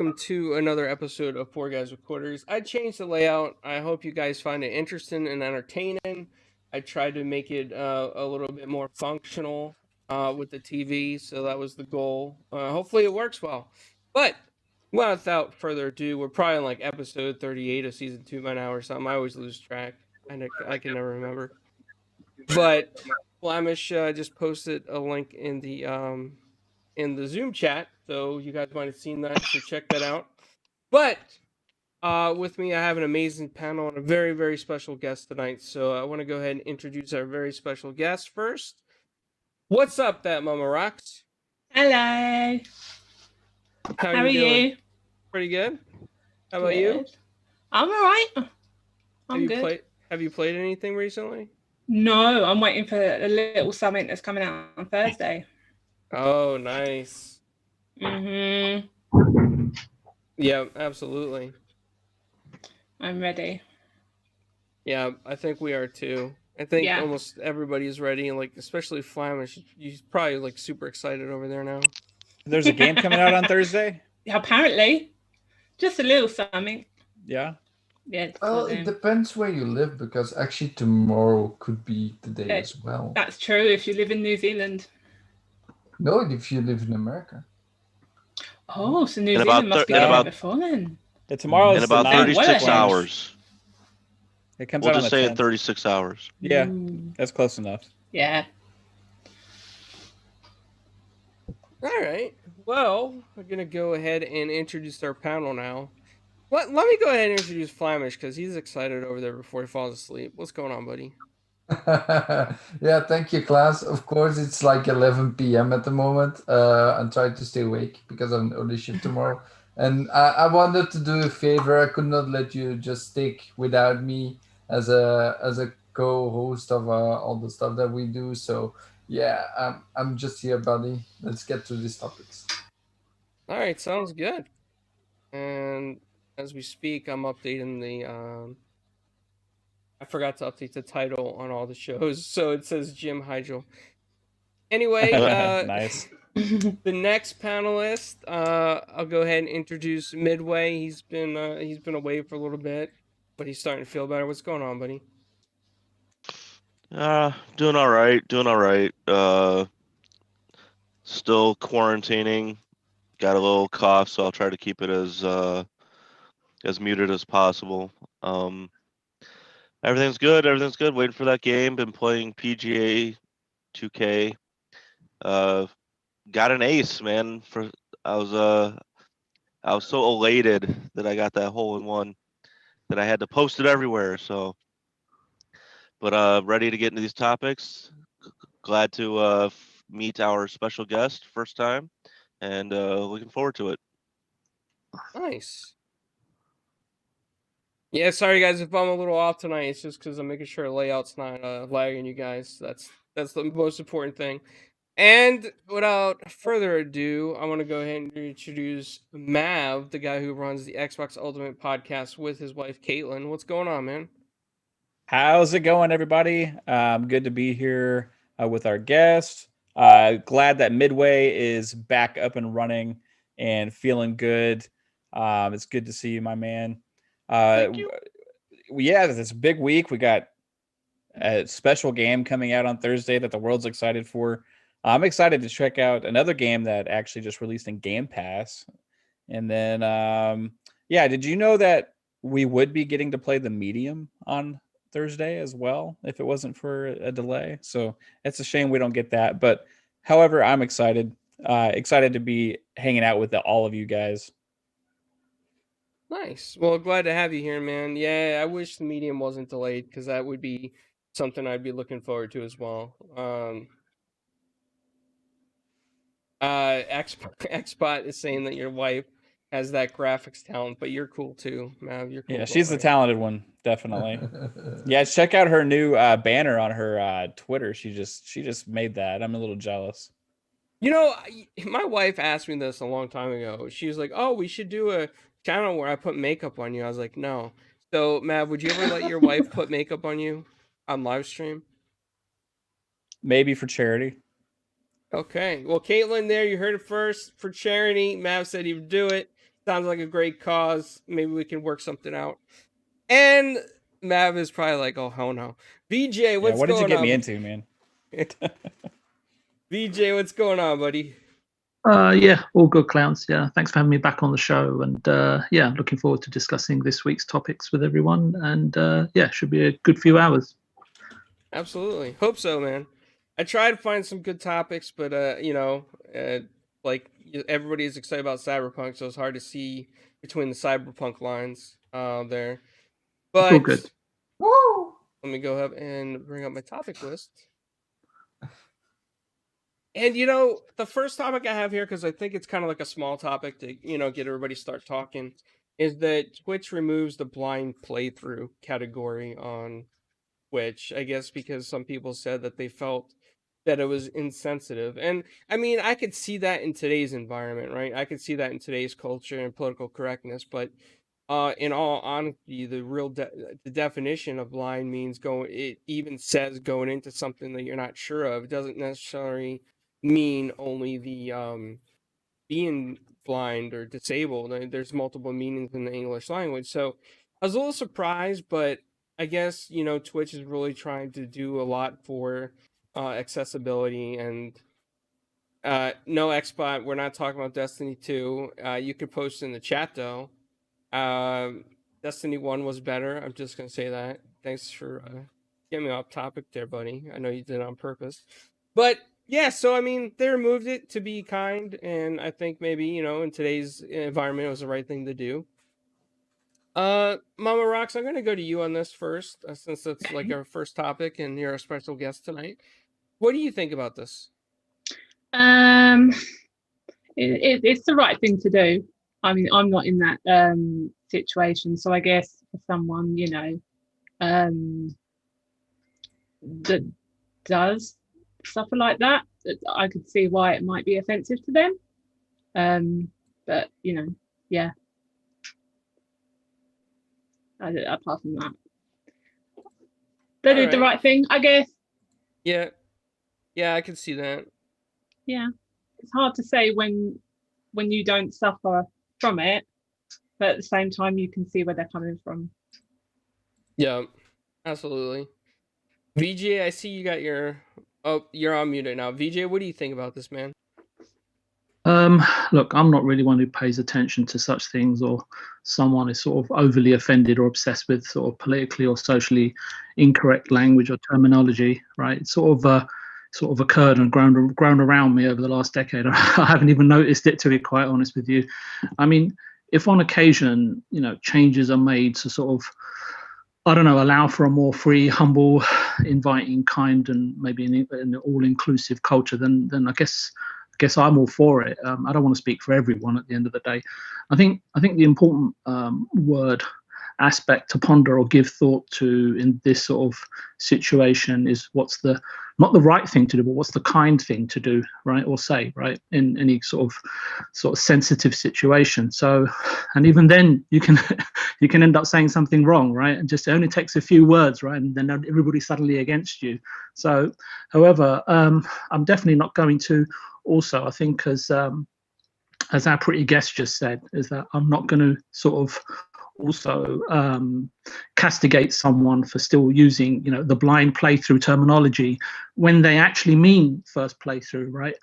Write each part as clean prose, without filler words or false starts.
welcome to another episode of Four Guys with Quarters. I changed the layout. I hope you guys find it interesting and entertaining. I tried to make it a little bit more functional with the TV, so that was the goal. Hopefully it works well. But without further ado, we're probably on like episode 38 of season 2 by now or something. I always lose track. I can never remember. But Flamish just posted a link in the Zoom chat, so you guys might have seen that. So check that out. But with me, I have an amazing panel and a very, very special guest tonight. So I want to go ahead and introduce our very special guest first. What's up, that Mama Rocks? Hello. How are you doing? you? Pretty good. How about you? I'm all right. I'm good. Have you played anything recently? No, I'm waiting for a little something that's coming out on Thursday. Oh, nice. Yeah, absolutely. I'm ready. Yeah, I think we are too. I think almost everybody's ready, and like especially Flamish, he's probably like super excited over there now. There's a game coming out on Thursday? Yeah, apparently. Just a little something. Yeah. Yeah. Well, it depends where you live, because actually tomorrow could be the day as well. That's true if you live in New Zealand. No, if you live in America. Oh, so New Zealand must be there before then. Tomorrow in about 36 hours. It comes we'll out just say in 36 hours. Yeah, that's close enough. Yeah. All right. Well, we're going to go ahead and introduce our panel now. Let me go ahead and introduce Flamish, because he's excited over there before he falls asleep. What's going on, buddy? Yeah, thank you, class. Of course, it's like 11 p.m. at the moment. I'm trying to stay awake because I'm on early shift tomorrow. And I wanted to do a favor. I could not let you just stick without me as a co-host of all the stuff that we do. So yeah, I'm just here, buddy. Let's get to these topics. All right, sounds good. And as we speak, I'm updating the. I forgot to update the title on all the shows, so it says Jim Hydro. Anyway, nice. The next panelist, I'll go ahead and introduce Midway. He's been away for a little bit, but he's starting to feel better. What's going on, buddy? Doing all right. Still quarantining. Got a little cough, so I'll try to keep it as muted as possible. Everything's good. Waiting for that game. Been playing PGA 2K. Got an ace, man. I was so elated that I got that hole in one that I had to post it everywhere. So, but ready to get into these topics. Glad to meet our special guest first time, and looking forward to it. Nice. Yeah, sorry guys if I'm a little off tonight. It's just because I'm making sure the layout's not lagging you guys. That's the most important thing. And without further ado, I want to go ahead and introduce Mav, the guy who runs the Xbox Ultimate podcast with his wife Caitlin. What's going on, man? How's it going, everybody? Good to be here with our guest. Glad that Midway is back up and running and feeling good. It's good to see you, my man. Thank you. Yeah, it's a big week. We got a special game coming out on Thursday that the world's excited for. I'm excited to check out another game that actually just released in Game Pass. And then, did you know that we would be getting to play the Medium on Thursday as well if it wasn't for a delay? So it's a shame we don't get that. But however, I'm excited to be hanging out with all of you guys. Nice. Well, glad to have you here, man. Yeah, I wish the Medium wasn't delayed, because that would be something I'd be looking forward to as well. Xbot is saying that your wife has that graphics talent, but you're cool too, Mav. You're cool. Yeah, she's the talented one, definitely. Yeah, check out her new banner on her Twitter. She just made that. I'm a little jealous. You know, my wife asked me this a long time ago. She was like, "Oh, we should do a channel where I put makeup on you." I was like, "No." So, Mav, would you ever let your wife put makeup on you on live stream? Maybe for charity. Okay. Well, Caitlin, there, you heard it first. For charity, Mav said he would do it. Sounds like a great cause. Maybe we can work something out. And Mav is probably like, oh, hell no. VJ, what's what did you going get on? me into, man? VJ, what's going on, buddy? Yeah, all good, clowns. Yeah, thanks for having me back on the show, and yeah, looking forward to discussing this week's topics with everyone. And yeah, should be a good few hours. Absolutely, hope so, man. I try to find some good topics, but you know, like everybody's excited about Cyberpunk, so it's hard to see between the Cyberpunk lines there. But All good. Woo! let me go ahead and bring up my topic list. And you know, the first topic I have here, because I think it's kind of like a small topic to, you know, get everybody start talking, is that Twitch removes the blind playthrough category on Twitch. I guess because some people said that they felt that it was insensitive. And I mean, I could see that in today's environment, right? I could see that in today's culture and political correctness, but in all honesty, the definition of blind means it even says going into something that you're not sure of. It doesn't necessarily mean only the being blind or disabled. There's multiple meanings in the English language. So I was a little surprised, but I guess, you know, Twitch is really trying to do a lot for accessibility. And no, Xbot, we're not talking about Destiny 2. You could post in the chat though. Destiny 1 was better. I'm just gonna say that. Thanks for getting me off topic there, buddy. I know you did it on purpose. But yeah, so I mean, they removed it to be kind, and I think maybe, you know, in today's environment, it was the right thing to do. Mama Rocks, I'm gonna go to you on this first, since that's like our first topic, and you're a special guest tonight. What do you think about this? It's the right thing to do. I mean, I'm not in that situation, so I guess for someone, you know, that does suffer like that, I could see why it might be offensive to them. But you know, yeah. Apart from that, they did the right thing, I guess. Yeah, I can see that. Yeah, it's hard to say when you don't suffer from it, but at the same time you can see where they're coming from. Yeah, absolutely. VJ, I see you got your... Oh, you're on mute now. VJ, what do you think about this, man? Look, I'm not really one who pays attention to such things, or someone is sort of overly offended or obsessed with sort of politically or socially incorrect language or terminology, right? It's sort of occurred and grown around me over the last decade. I haven't even noticed it, to be quite honest with you. I mean, if on occasion, you know, changes are made to sort of, I don't know, allow for a more free, humble, inviting, kind, and maybe an all-inclusive culture, then I guess I'm all for it. I don't want to speak for everyone at the end of the day. I think the important word aspect to ponder or give thought to in this sort of situation is what's not the right thing to do, but what's the kind thing to do, right, or say, right, in any sort of sensitive situation. So, and even then you can end up saying something wrong, right, and just it only takes a few words, right, and then everybody's suddenly against you. So, however, I'm definitely not going to. Also, I think as our pretty guest just said, is that I'm not going to sort of also castigate someone for still using, you know, the blind playthrough terminology when they actually mean first playthrough, right?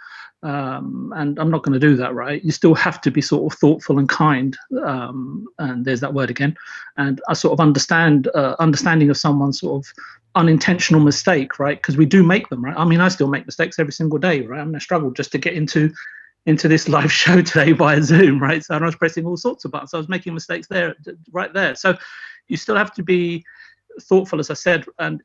And I'm not going to do that, right? You still have to be sort of thoughtful and kind, and there's that word again, and a sort of understanding of someone's sort of unintentional mistake, right? Because we do make them, right? I mean, I still make mistakes every single day, right? I mean, I struggled just to get into this live show today via Zoom, right? So I was pressing all sorts of buttons. I was making mistakes there, right there. So you still have to be thoughtful, as I said, and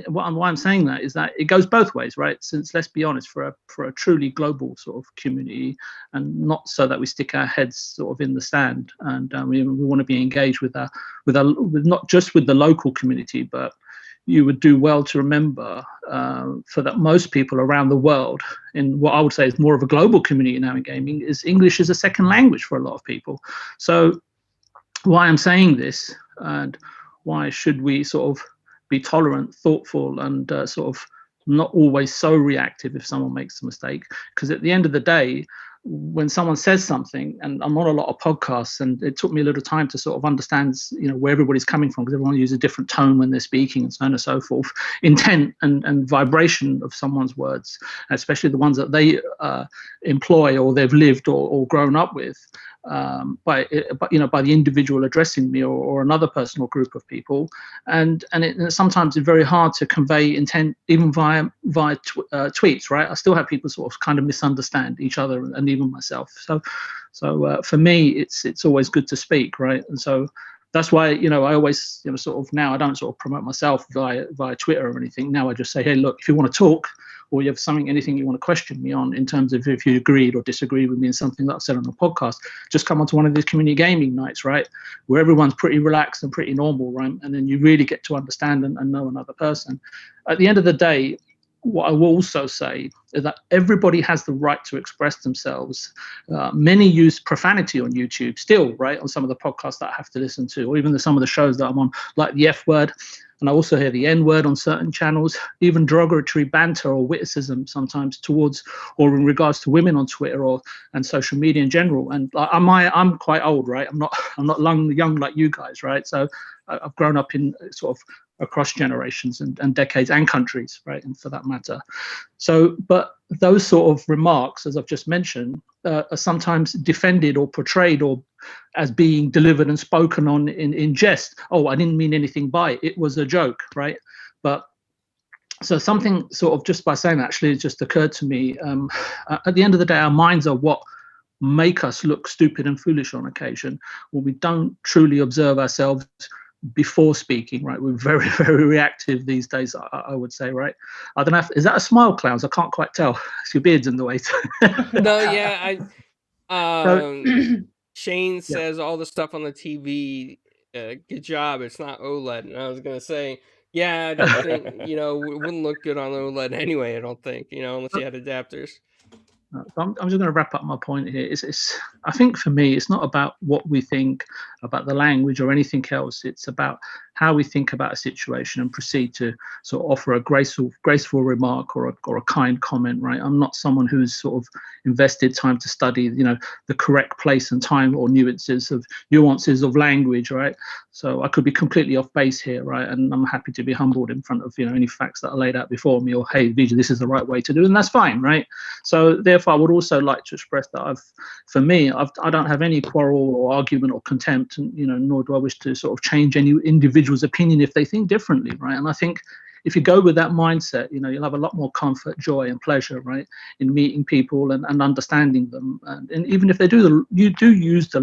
why I'm saying that is that it goes both ways, right? Since let's be honest, for a truly global sort of community, and not so that we stick our heads sort of in the sand, and we want to be engaged with not just with the local community, but you would do well to remember for that most people around the world, in what I would say is more of a global community now in gaming, is English is a second language for a lot of people. So why I'm saying this, and why should we sort of be tolerant, thoughtful, and sort of not always so reactive if someone makes a mistake? Because at the end of the day, when someone says something, and I'm on a lot of podcasts, and it took me a little time to sort of understand, where everybody's coming from, because everyone uses a different tone when they're speaking and so on and so forth, intent and vibration of someone's words, especially the ones that they employ or they've lived or grown up with, by the individual addressing me or another person or group of people, and sometimes it's very hard to convey intent even via tweets, right? I still have people sort of kind of misunderstand each other and even myself. So for me, it's always good to speak, right? And so that's why I always sort of, now I don't sort of promote myself via Twitter or anything. Now I just say, hey, look, if you want to talk, or you have anything you want to question me on in terms of if you agreed or disagreed with me in something that I've said on the podcast, just come onto one of these community gaming nights, right, where everyone's pretty relaxed and pretty normal, right? And then you really get to understand and know another person. At the end of the day, what I will also say is that everybody has the right to express themselves. Many use profanity on YouTube still, right, on some of the podcasts that I have to listen to, or even some of the shows that I'm on, like the F word. And I also hear the N word on certain channels, even derogatory banter or witticism sometimes towards or in regards to women on Twitter and social media in general. And I'm quite old, right? I'm not young like you guys, right? So I've grown up in sort of across generations and decades and countries, right? And for that matter. So, but those sort of remarks, as I've just mentioned, are sometimes defended or portrayed or as being delivered and spoken on in jest. Oh, I didn't mean anything by it. It was a joke, right? But so something sort of, just by saying that, actually, it just occurred to me. At the end of the day, our minds are what make us look stupid and foolish on occasion, when we don't truly observe ourselves before speaking, right? We're very, very reactive these days, I would say, right? I don't know, is that a smile, Clowns? I can't quite tell. It's your beard's in the way. No, yeah, So, Shane says all the stuff on the TV, good job, it's not OLED. And I was going to say, yeah, I don't think, it wouldn't look good on OLED anyway, I don't think, unless you had adapters. I'm just going to wrap up my point here. I think for me, it's not about what we think about the language or anything else. It's about how we think about a situation and proceed to sort of offer a graceful remark or a kind comment, right? I'm not someone who's sort of invested time to study, the correct place and time or nuances of language, right? So I could be completely off base here, right? And I'm happy to be humbled in front of, any facts that are laid out before me, or, hey, Vijay, this is the right way to do it, and that's fine, right? So therefore, I would also like to express that I don't have any quarrel or argument or contempt, and, nor do I wish to sort of change any individual's opinion if they think differently, right? And I think if you go with that mindset, you'll have a lot more comfort, joy, and pleasure, right, in meeting people and understanding them. And even if you do use the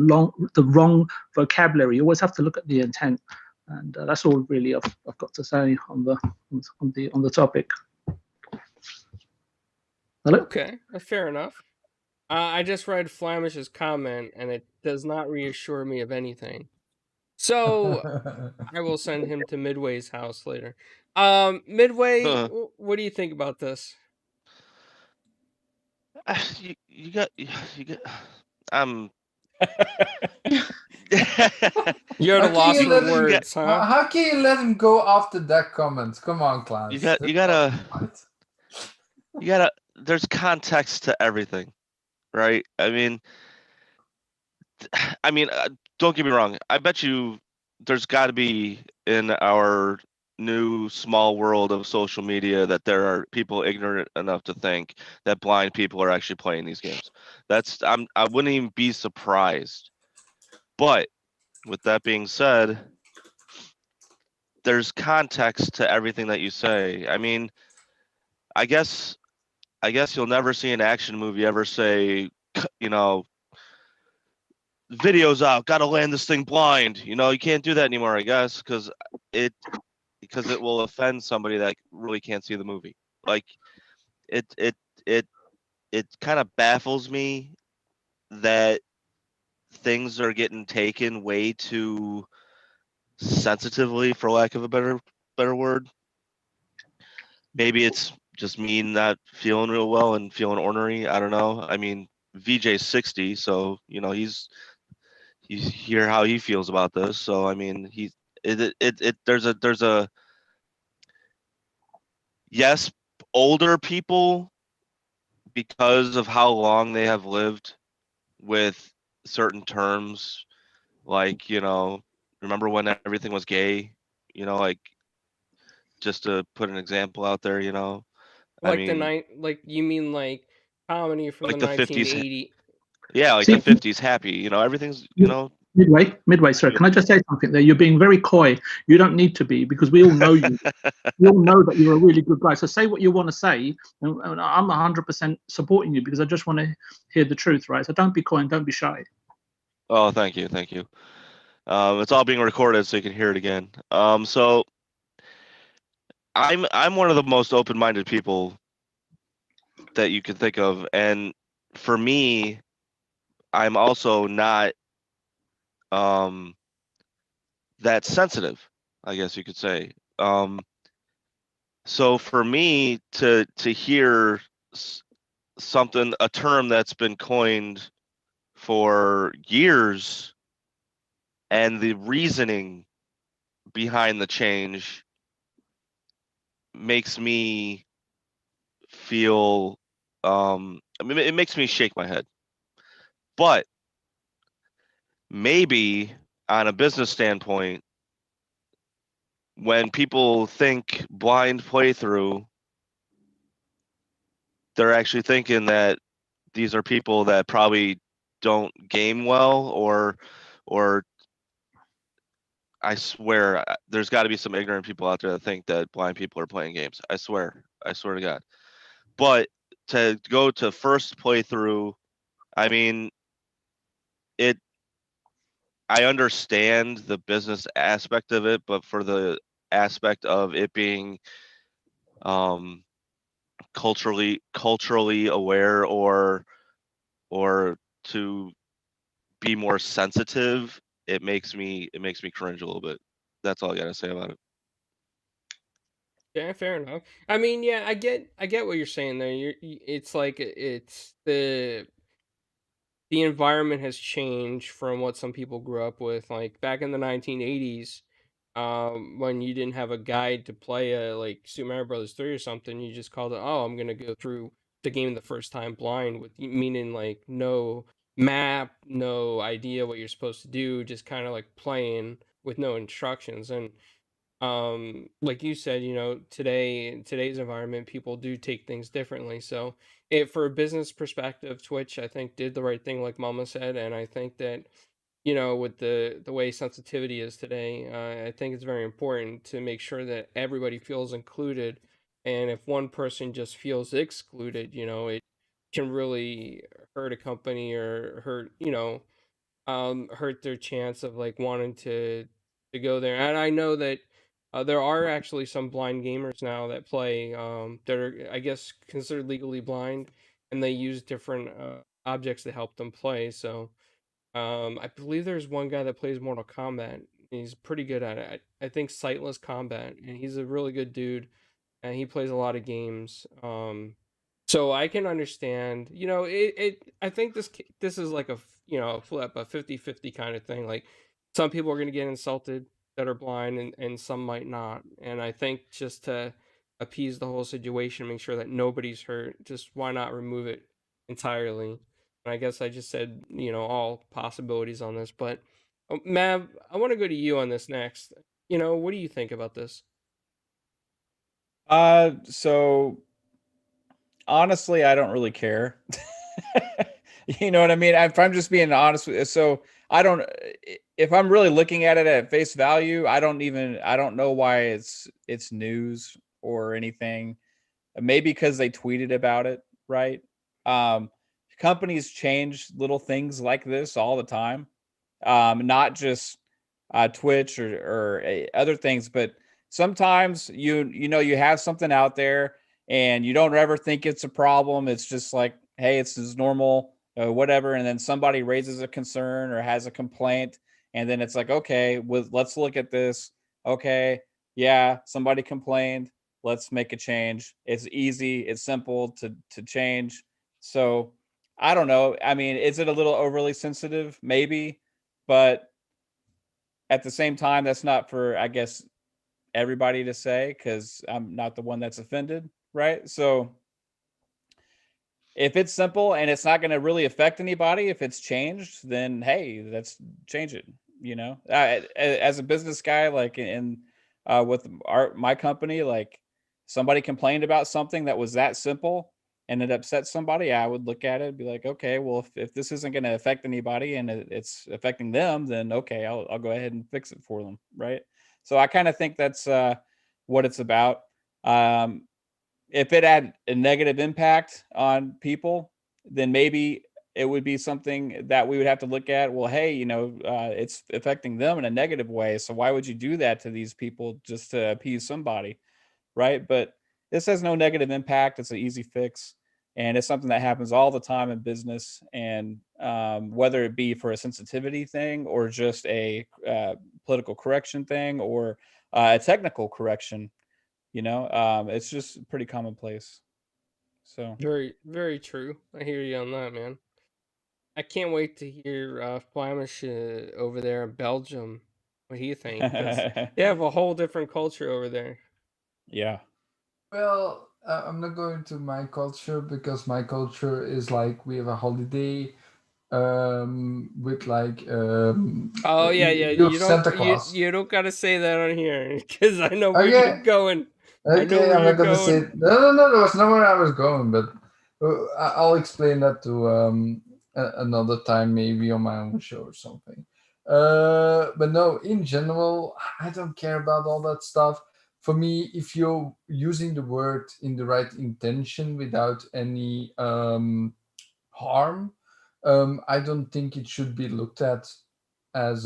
wrong vocabulary, you always have to look at the intent. And that's all really I've got to say on the topic. Hello? Okay, fair enough. I just read Flamish's comment, and it does not reassure me of anything. So I will send him to Midway's house later. Midway, what do you think about this? You got. You're at a loss for words, huh? How can you let him go after that comment? Come on, Klaus. You gotta. There's context to everything, right? I mean, don't get me wrong. I bet you there's got to be in our new small world of social media that there are people ignorant enough to think that blind people are actually playing these games. I wouldn't even be surprised. But with that being said, there's context to everything that you say. I mean, I guess you'll never see an action movie ever say, video's out, gotta land this thing blind. You can't do that anymore, I guess, because it will offend somebody that really can't see the movie. Like, it kind of baffles me that things are getting taken way too sensitively, for lack of a better word. Maybe it's just me not feeling real well and feeling ornery. I don't know. I mean, VJ's 60, so he's hear how he feels about this. So I mean, there's a yes, older people because of how long they have lived with certain terms, like, remember when everything was gay, like, just to put an example out there, I Like mean, like you mean like comedy from the like the 50s, 1980s? yeah, like See, the 50s happy, everything's, Midway, sir. Can I just say something there? You're being very coy. You don't need to be, because we all know you. We all know that you're a really good guy. So say what you want to say, and I'm 100% supporting you, because I just want to hear the truth, right? So don't be coy and don't be shy. Oh, thank you. It's all being recorded so you can hear it again. So I'm one of the most open-minded people that you can think of, and for me, I'm also not that sensitive, I guess you could say. So for me to hear something, a term that's been coined for years, and the reasoning behind the change makes me feel, I mean, it makes me shake my head. But maybe on a business standpoint, when people think blind playthrough, they're actually thinking that these are people that probably don't game well, or I swear there's got to be some ignorant people out there that think that blind people are playing games. I swear to God. But to go to first playthrough, I mean, it. I understand the business aspect of it, but for the aspect of it being um, culturally aware, or to be more sensitive, it makes me cringe a little bit. That's all I gotta say about it. Yeah, fair enough. I mean, yeah, I get what you're saying there. It's like it's the environment has changed from what some people grew up with. Like back in the 1980s, when you didn't have a guide to play a like Super Mario Brothers 3 or something, you just called it, oh, I'm gonna go through the game the first time blind, with meaning like no map, no idea what you're supposed to do, just kind of like playing with no instructions. And like you said, today in today's environment, people do take things differently. So for a business perspective, Twitch, I think, did the right thing, like Mama said. And I think that, with the way sensitivity is today, I think it's very important to make sure that everybody feels included. And if one person just feels excluded, it can really hurt a company, or hurt, hurt their chance of like wanting to go there. And I know that there are actually some blind gamers now that play, that are, I guess, considered legally blind, and they use different objects to help them play. So I believe there's one guy that plays Mortal Kombat. He's pretty good at it. I think Sightless Combat, and he's a really good dude, and he plays a lot of games. So I can understand, I think this is like a flip, a 50-50 kind of thing. Like some people are going to get insulted that are blind, and some might not. And I think just to appease the whole situation, make sure that nobody's hurt, just why not remove it entirely? And I guess I just said, all possibilities on this, but Mav, I want to go to you on this next. What do you think about this? So honestly, I don't really care. You know what I mean? If I'm just being honest with you, so I don't. If I'm really looking at it at face value, I don't know why it's news or anything. Maybe because they tweeted about it, right? Um, Companies change little things like this all the time, not just Twitch or other things, but sometimes you have something out there and you don't ever think it's a problem. It's just like, hey, it's just normal, whatever. And then somebody raises a concern or has a complaint, and then it's like, okay, let's look at this. Okay, yeah, somebody complained. Let's make a change. It's easy. It's simple to change. So I don't know. I mean, is it a little overly sensitive? Maybe, but at the same time, that's not for, I guess, everybody to say, because I'm not the one that's offended, right? So if it's simple and it's not going to really affect anybody, if it's changed, then hey, let's change it. You know, as a business guy, like with my company, like somebody complained about something that was that simple and it upset somebody, I would look at it and be like, okay, well, if this isn't going to affect anybody and it's affecting them, then okay, I'll go ahead and fix it for them, right? So I kind of think that's what it's about. If it had a negative impact on people, then maybe it would be something that we would have to look at. Well, hey, it's affecting them in a negative way. So why would you do that to these people just to appease somebody? Right. But this has no negative impact. It's an easy fix. And it's something that happens all the time in business. And whether it be for a sensitivity thing or just a political correction thing or a technical correction, it's just pretty commonplace. So Very, very true. I hear you on that, man. I can't wait to hear Flemish over there in Belgium. What do you think? Because they have a whole different culture over there. Yeah. Well, I'm not going to my culture because my culture is like we have a holiday with like Oh yeah, yeah. you have Santa Claus. You don't gotta say that on here because I know where Okay. you're going. I know Okay, where I'm you're not gonna say going. no. There was nowhere I was going, but I'll explain that to another time, maybe on my own show or something. But no, in general, I don't care about all that stuff. For me, if you're using the word in the right intention without any harm, I don't think it should be looked at as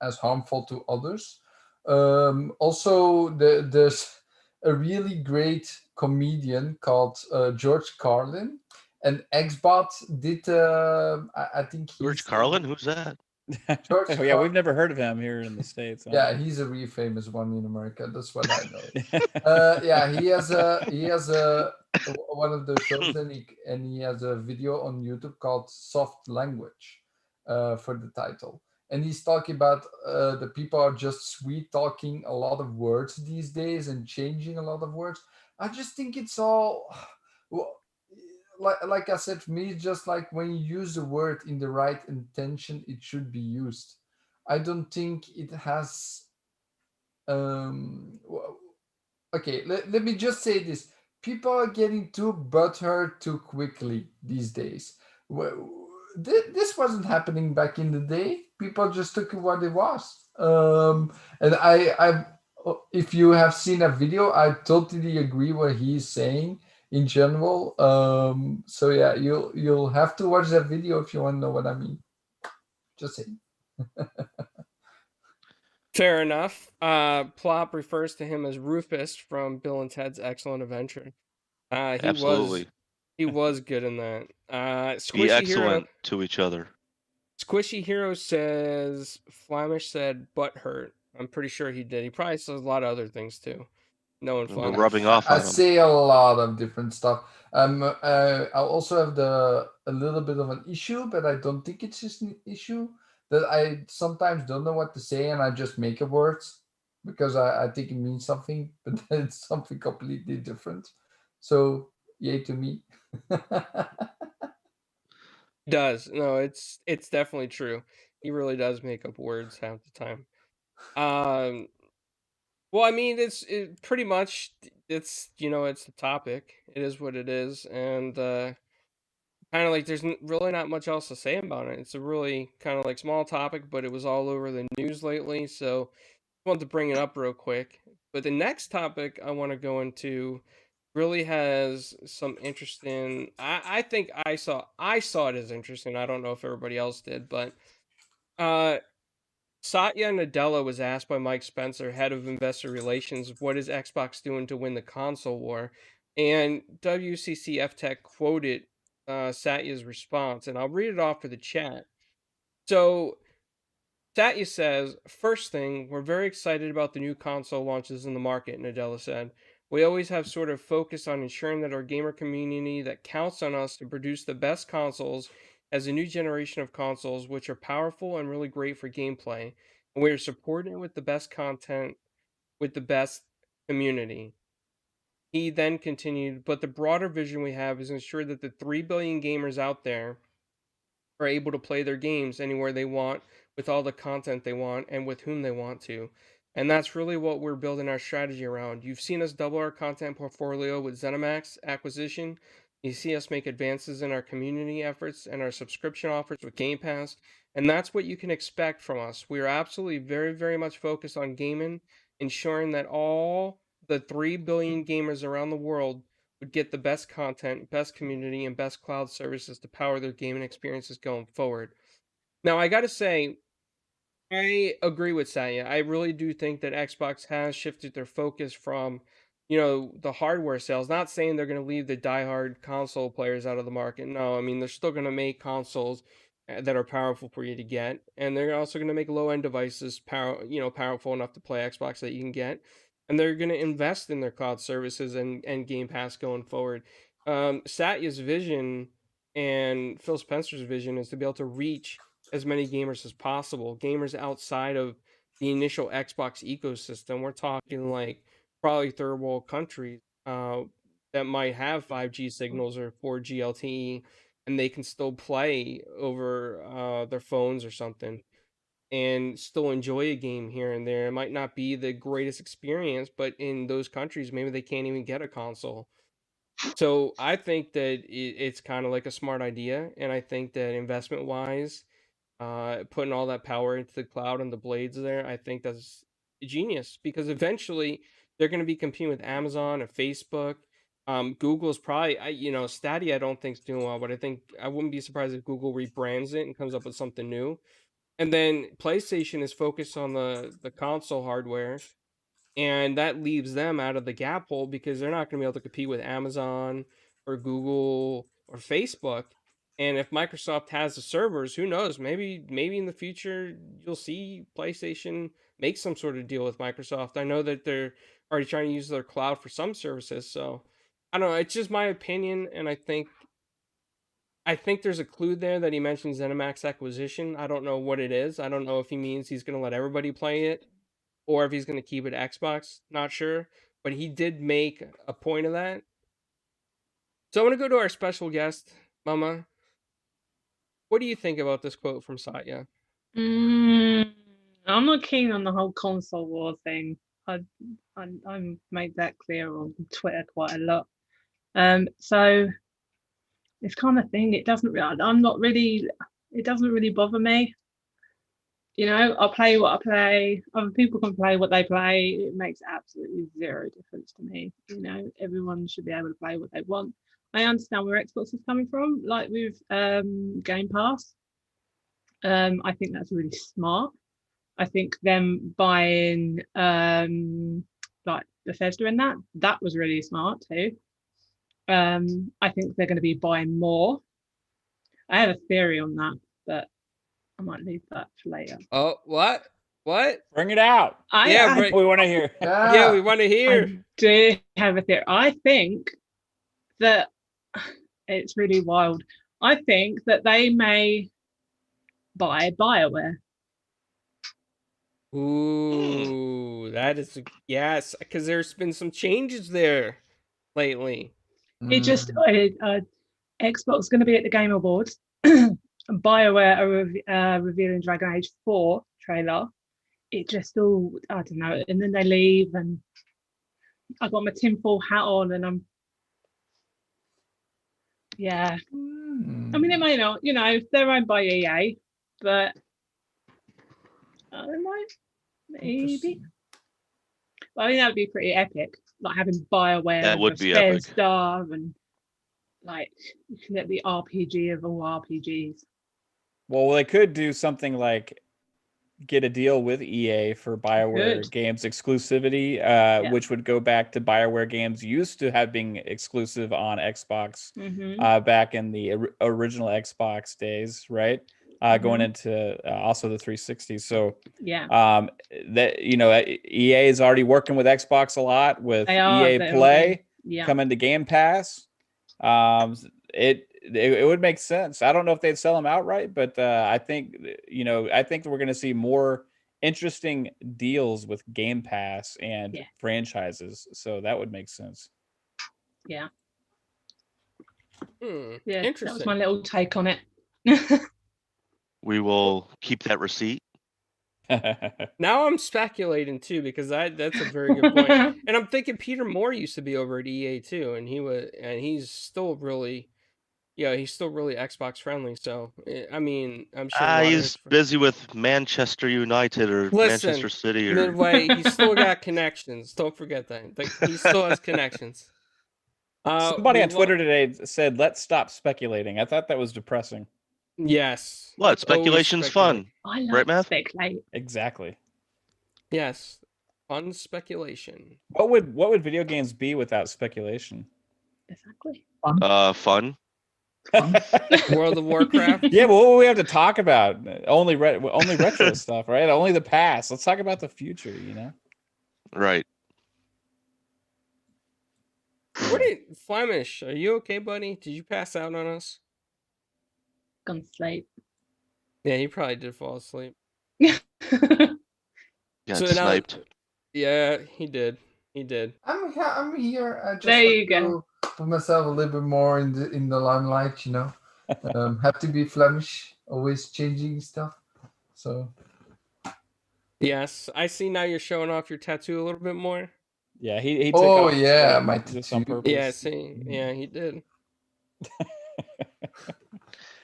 as harmful to others. Also, there's a really great comedian called George Carlin, and Xbot did. I think George he's Carlin? Who's that? George. Oh, yeah, we've never heard of him here in the States. Huh? Yeah, he's a really famous one in America. That's what I know. Yeah, he has a one of those shows, and he has a video on YouTube called Soft Language, for the title. And he's talking about the people are just sweet talking a lot of words these days and changing a lot of words. I just think it's all well, like I said, for me, it's just like when you use a word in the right intention, it should be used. I don't think it has w- okay, let me just say this. People are getting too butthurt too quickly these days. This wasn't happening back in the day. People just took it what it was. And if you have seen a video, I totally agree what he's saying in general. So yeah, you'll have to watch that video if you want to know what I mean. Just saying. Fair enough. Plop refers to him as Rufus from Bill and Ted's Excellent Adventure. Absolutely. He was good in that. Be Squishy Hero. excellent to each other. Squishy Hero says Flemish said butt hurt. I'm pretty sure he did. He probably says a lot of other things too. No one And we're Flemish. rubbing off I on them. say a lot of different stuff. I also have a little bit of an issue, but I don't think it's just an issue that I sometimes don't know what to say and I just make up words because I think it means something, but then it's something completely different. So yay to me. Does. No, it's definitely true. He really does make up words half the time. Well, I mean, pretty much it's it's the topic. It is what it is, and kind of like there's really not much else to say about it. It's a really kind of like small topic, but it was all over the news lately, so I want to bring it up real quick. But the next topic I want to go into really has some interesting. I think I saw it as interesting. I don't know if everybody else did, but uh Satya Nadella was asked by Mike Spencer, head of investor relations, what is Xbox doing to win the console war? And WCCF Tech quoted Satya's response, and I'll read it off for the chat. So Satya says, first thing, we're very excited about the new console launches in the market, Nadella said. We always have sort of focused on ensuring that our gamer community that counts on us to produce the best consoles as a new generation of consoles which are powerful and really great for gameplay. And we are supporting it with the best content, with the best community. He then continued, but the broader vision we have is ensure that the 3 billion gamers out there are able to play their games anywhere they want, with all the content they want, and with whom they want to. And that's really what we're building our strategy around. You've seen us double our content portfolio with ZeniMax acquisition. You see us make advances in our community efforts and our subscription offers with Game Pass. And that's what you can expect from us. We are absolutely very, very much focused on gaming, ensuring that all the 3 billion gamers around the world would get the best content, best community, and best cloud services to power their gaming experiences going forward. Now, I got to say, I agree with Satya. I really do think that Xbox has shifted their focus from, the hardware sales. Not saying they're going to leave the diehard console players out of the market. No, I mean, they're still going to make consoles that are powerful for you to get, and they're also going to make low-end devices powerful enough to play Xbox that you can get, and they're going to invest in their cloud services and Game Pass going forward. Satya's vision and Phil Spencer's vision is to be able to reach as many gamers as possible, gamers outside of the initial Xbox ecosystem. We're talking like probably third world countries that might have 5G signals or 4G LTE, and they can still play over their phones or something and still enjoy a game here and there. It might not be the greatest experience, but in those countries, maybe they can't even get a console. So I think that it's kind of like a smart idea, and I think that investment wise, putting all that power into the cloud and the blades there, I think that's genius because eventually they're going to be competing with Amazon and Facebook. Google's probably, Stadia I don't think is doing well, but I think I wouldn't be surprised if Google rebrands it and comes up with something new. And then PlayStation is focused on the console hardware, and that leaves them out of the gap hole because they're not going to be able to compete with Amazon or Google or Facebook. And if Microsoft has the servers, who knows? Maybe in the future you'll see PlayStation make some sort of deal with Microsoft. I know that they're already trying to use their cloud for some services, so I don't know. It's just my opinion, and I think there's a clue there that he mentions ZeniMax acquisition. I don't know what it is. I don't know if he means he's going to let everybody play it or if he's going to keep it Xbox. Not sure. But he did make a point of that. So I want to go to our special guest, Mama. What do you think about this quote from Satya? I'm not keen on the whole console war thing. I made that clear on Twitter quite a lot. So this kind of thing, it doesn't really bother me. I'll play what I play. Other people can play what they play. It makes absolutely zero difference to me. Everyone should be able to play what they want. I understand where Xbox is coming from, like with Game Pass. I think that's really smart. I think them buying like Bethesda and that was really smart too. I think they're going to be buying more. I have a theory on that, but I might leave that for later. Oh, what? Bring it out. We want to hear. Yeah, we want to hear. I do have a theory. I think that it's really wild. I think that they may buy Bioware. Ooh, that is yes, because there's been some changes there lately. It just Xbox is going to be at the Game Awards. Bioware are revealing Dragon Age 4 trailer. It just all, I don't know, and then they leave, and I got my tinfoil hat on, and I'm, yeah. I mean, it may not, they're owned by EA, but I don't know, maybe. Well, I mean, that would be pretty epic, like having Bioware. That would be epic. Star and like you can get the RPG of all RPGs. Well, they could do something like get a deal with EA for Bioware games exclusivity, which would go back to Bioware games used to have been exclusive on Xbox back in the original Xbox days, right? Going into also the 360. So that EA is already working with Xbox a lot with EA Play coming to Game Pass. It would make sense. I don't know if they'd sell them outright, but I think we're going to see more interesting deals with Game Pass and franchises. So that would make sense. Yeah. Hmm. Yeah. That was Interesting. my little take on it. We will keep that receipt. Now I'm speculating too because that's a very good point. And I'm thinking Peter Moore used to be over at EA too, and he's still really, he's still really Xbox friendly. So I mean, I'm sure a lot of He's his busy with Manchester United or Manchester listen City or Midway. He's still got connections. Don't forget that. He still has connections. Somebody we on Twitter today said, "Let's stop speculating." I thought that was depressing. Yes. what? Let's always Speculation's speculate. fun. I love Right, to Matt? speculate. Exactly. Yes. Fun speculation. What would video games be without speculation? Exactly. Fun. World of Warcraft. Yeah, but what would we have to talk about? Only retro stuff, right? Only the past. Let's talk about the future. Right. What did Flemish? Are you okay, buddy? Did you pass out on us? Gone to sleep. Yeah, he probably did fall asleep. Got So now- sniped. Yeah, he did. He did. I'm here. I just There have you go. to put myself a little bit more in the limelight, have to be Flemish, always changing stuff. So Yes, I see now you're showing off your tattoo a little bit more. Yeah, he took oh off yeah, sleep my just on tattoo. purpose. Yeah, see. Yeah, he did.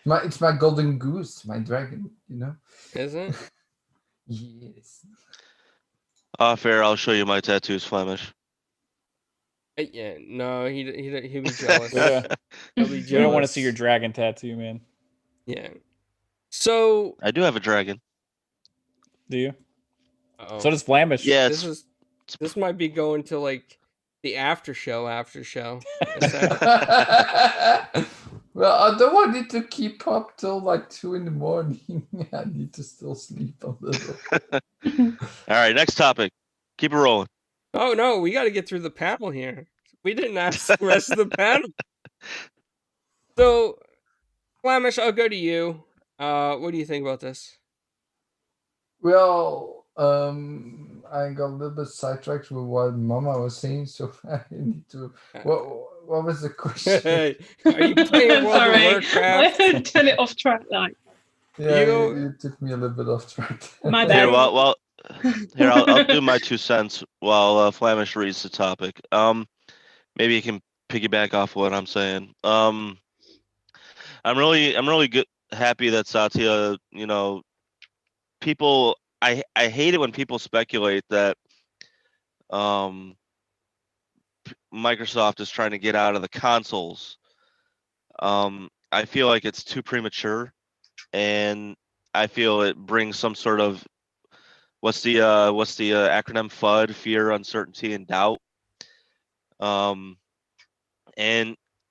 It's my golden goose, my dragon. Isn't it? Yes. Fair. I'll show you my tattoos, Flemish. Yeah, no, he'd be jealous. Yeah. He'll be jealous. We don't want to see your dragon tattoo, man. Yeah. So. I do have a dragon. Do you? Uh-oh. So does Flemish. Yeah, This might be going to like the after show. Well, I don't want it to keep up till like 2 a.m. I need to still sleep a little. All right, next topic. Keep it rolling. Oh no, we got to get through the panel here. We didn't ask the rest of the panel. So, Flemish, I'll go to you. What do you think about this? Well, I got a little bit sidetracked with what Mama was saying, so I need to. What was the question? Hey, are you playing World of Warcraft? Turn it off track, like. Yeah, you took me a little bit off track. My Here, bad. here, I'll do my 2 cents while Flemish reads the topic. Maybe you can piggyback off what I'm saying. I'm really happy that Satya, people. I hate it when people speculate that Microsoft is trying to get out of the consoles. I feel like it's too premature, and I feel it brings some sort of what's the acronym FUD, fear, uncertainty, and doubt. And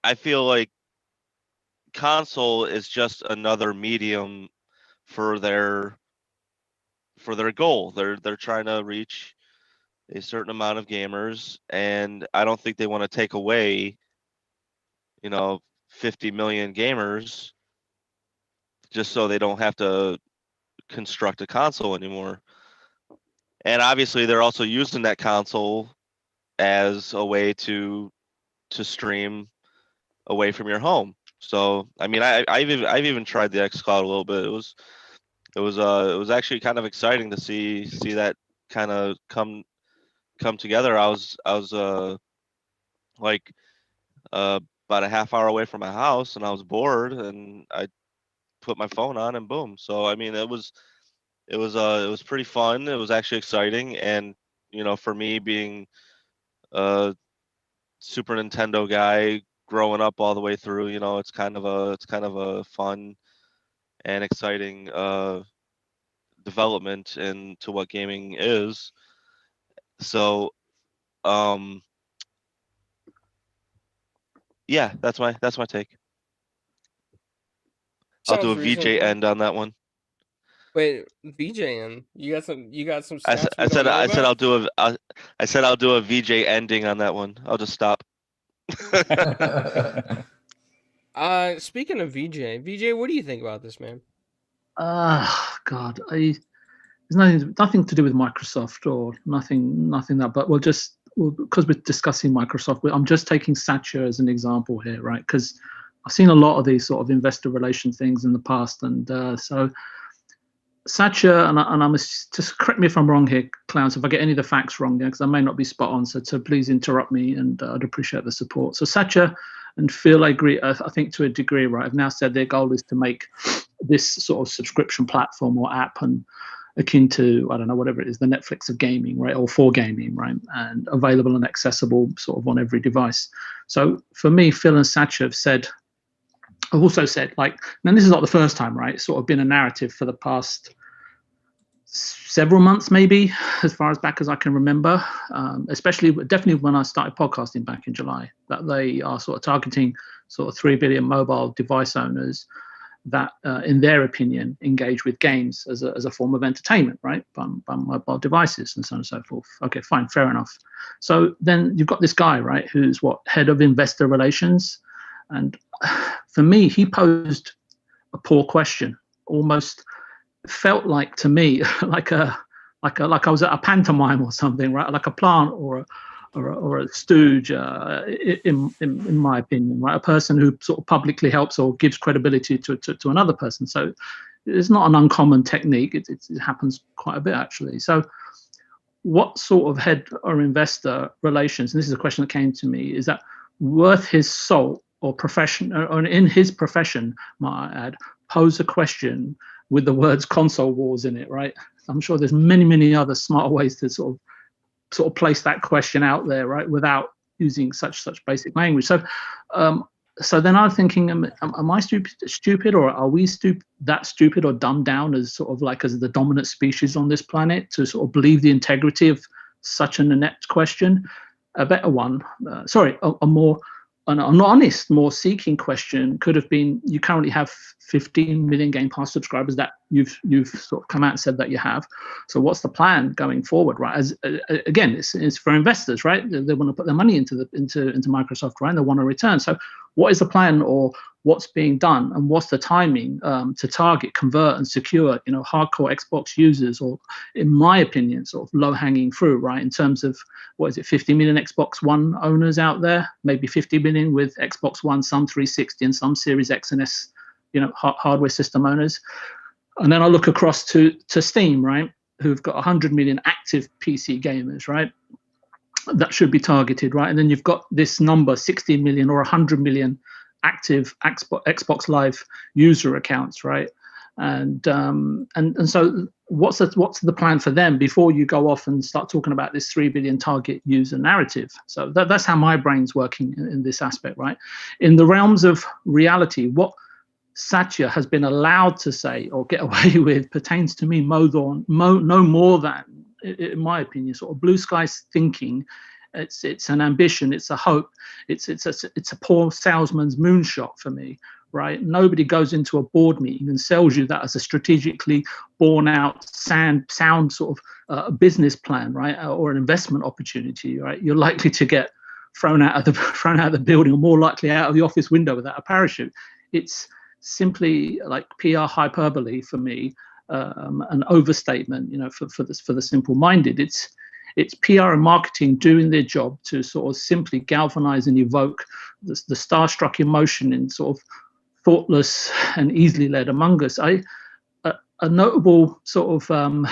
I feel like console is just another medium for their goal. They're trying to reach a certain amount of gamers, and I don't think they want to take away 50 million gamers just so they don't have to construct a console anymore. And obviously they're also using that console as a way to stream away from your home. So I mean, I've even tried the xCloud a little bit. It was actually kind of exciting to see that kind of come together. I was like about a half hour away from my house, and I was bored, and I put my phone on, and boom. So I mean, it was pretty fun. It was actually exciting, and for me being a Super Nintendo guy growing up all the way through, it's kind of a fun and exciting development into what gaming is. So yeah, that's my take. I'll do a Sounds VJ reasonable. end on that one. Wait, VJN. You got some I stats we said don't know I said about? I'll do a VJ ending on that one. I'll just stop. Speaking of VJ, what do you think about this, man? God, there's nothing to do with Microsoft or nothing that. But just because we're discussing Microsoft, I'm just taking Satya as an example here, right? Because I've seen a lot of these sort of investor relation things in the past, and so Satya, and I must just correct me if I'm wrong here, Klaus, if I get any of the facts wrong, because I may not be spot on, so please interrupt me, and I'd appreciate the support. So Satya and Phil, I agree, I think to a degree, right, have now said their goal is to make this sort of subscription platform or app and akin to, I don't know, whatever it is, the Netflix of gaming, right, or for gaming, right, and available and accessible sort of on every device. So for me, Phil and Satya have also said, like, and this is not the first time, right, it's sort of been a narrative for the past several months, maybe, as far as back as I can remember, definitely when I started podcasting back in July, that they are sort of targeting sort of 3 billion mobile device owners that, in their opinion, engage with games as a form of entertainment, right, by mobile devices and so on and so forth. Okay, fine, fair enough. So then you've got this guy, right, who's head of investor relations, and for me, he posed a poor question. Almost felt like to me like I was at a pantomime or something, right, like a plant or a stooge, in my opinion, right? A person who sort of publicly helps or gives credibility to another person. So it's not an uncommon technique. It happens quite a bit, actually. So what sort of head or investor relations, and this is a question that came to me, is that worth his salt or profession, or in his profession, might I add, pose a question with the words console wars in it, right? I'm sure there's many other smarter ways to sort of place that question out there, right, without using such basic language. So so then I'm thinking, am I stupid, or are we that stupid or dumbed down as sort of like as the dominant species on this planet to sort of believe the integrity of such an inept question? A better one, a more, an honest, more seeking question could have been, you currently have 15 million Game Pass subscribers that you've sort of come out and said that you have. So what's the plan going forward, right? As again, it's for investors, right? They want to put their money into Microsoft, right? And they want a return. So what is the plan, or what's being done, and what's the timing to target, convert, and secure, hardcore Xbox users, or, in my opinion, sort of low-hanging fruit, right? In terms of, 50 million Xbox One owners out there, maybe 50 million with Xbox One, some 360, and some Series X and S, hardware system owners. And then I look across to Steam, right, who've got 100 million active PC gamers, right? That should be targeted, right? And then you've got this number, 60 million or 100 million active Xbox Live user accounts, right? And so what's the plan for them before you go off and start talking about this 3 billion target user narrative? So that's how my brain's working in this aspect, right? In the realms of reality, what Satya has been allowed to say or get away with pertains to me no more than, in my opinion, sort of blue skies thinking. It's an ambition, it's a hope, it's a poor salesman's moonshot for me, right? Nobody goes into a board meeting and sells you that as a strategically borne out sound sort of a business plan, right, or an investment opportunity, right? You're likely to get thrown out of the building, or more likely out of the office window without a parachute. It's simply like PR hyperbole for me, an overstatement, for the simple-minded. It's PR and marketing doing their job to sort of simply galvanize and evoke the starstruck emotion in sort of thoughtless and easily led among us. A notable sort of,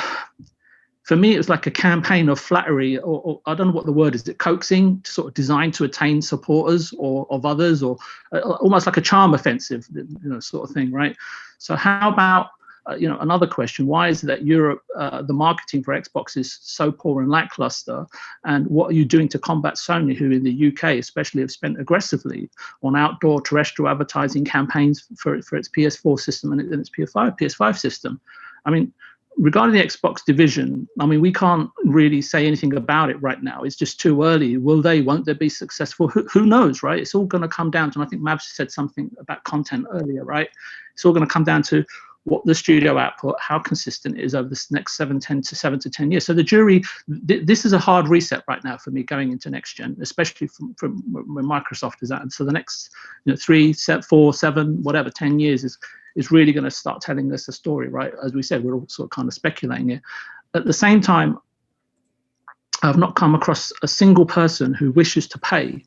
for me, it was like a campaign of flattery, or I don't know what the word is, coaxing, sort of designed to attain supporters or of others, or almost like a charm offensive, sort of thing, right? So how about, another question, why is it that Europe, the marketing for Xbox is so poor and lackluster? And what are you doing to combat Sony, who in the UK especially have spent aggressively on outdoor terrestrial advertising campaigns for its PS4 system and its PS5 system? I mean, regarding the Xbox division, I mean, we can't really say anything about it right now. It's just too early. Won't they be successful? Who knows, right? It's all going to come down to, and I think Mavs said something about content earlier, right? It's all going to come down to what the studio output, how consistent it is over this next 7 to 10 years. So the jury, this is a hard reset right now for me going into next gen, especially from where Microsoft is at. And so the next 3, 4, 7, whatever, 10 years is really going to start telling us a story, right? As we said, we're all sort of kind of speculating here. At the same time, I've not come across a single person who wishes to pay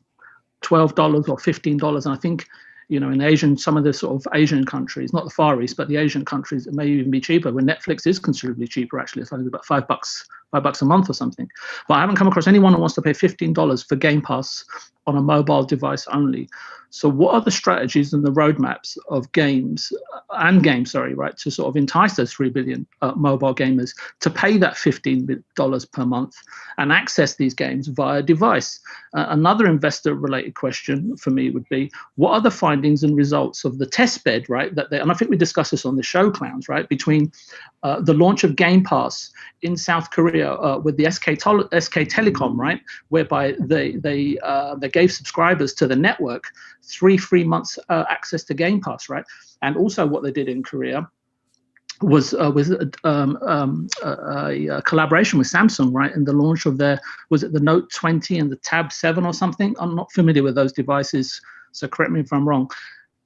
$12 or $15. And I think, you know, in some of the sort of Asian countries, not the Far East, but the Asian countries, it may even be cheaper, when Netflix is considerably cheaper, actually. It's only about $5 a month or something. But I haven't come across anyone who wants to pay $15 for Game Pass on a mobile device only. So what are the strategies and the roadmaps of games, right, to sort of entice those 3 billion mobile gamers to pay that $15 per month and access these games via device? Another investor-related question for me would be, what are the findings and results of the test bed, right? And I think we discussed this on the show, Clowns, right? Between the launch of Game Pass in South Korea with the SK Telecom, right, whereby they gave subscribers to the network 3 free months access to Game Pass, right? And also what they did in Korea was with a collaboration with Samsung, right, in the launch of was it the Note 20 and the Tab 7 or something? I'm not familiar with those devices, so correct me if I'm wrong.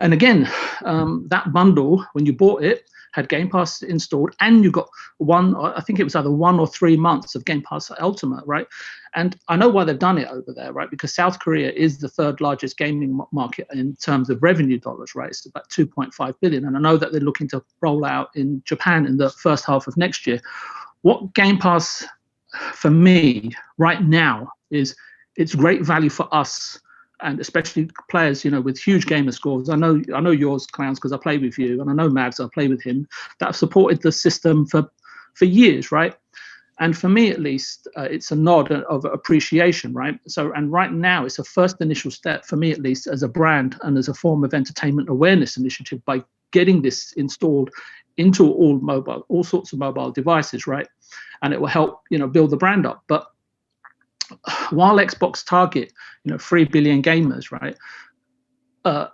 And again, that bundle, when you bought it, had Game Pass installed, and you got I think it was either 1 or 3 months of Game Pass Ultimate, right? And I know why they've done it over there, right? Because South Korea is the 3rd largest gaming market in terms of revenue dollars, right? It's about 2.5 billion. And I know that they're looking to roll out in Japan in the first half of next year. What Game Pass, for me, right now, is it's great value for us, and especially players, you know, with huge gamer scores. I know yours, Clowns, because I play with you, and I know Mavs, I play with him, that have supported the system for years, right? And for me, at least, it's a nod of appreciation, right? So, and right now, it's a first initial step for me, at least, as a brand and as a form of entertainment awareness initiative, by getting this installed into all sorts of mobile devices, right? And it will help, you know, build the brand up. But while Xbox target, you know, 3 billion gamers, right?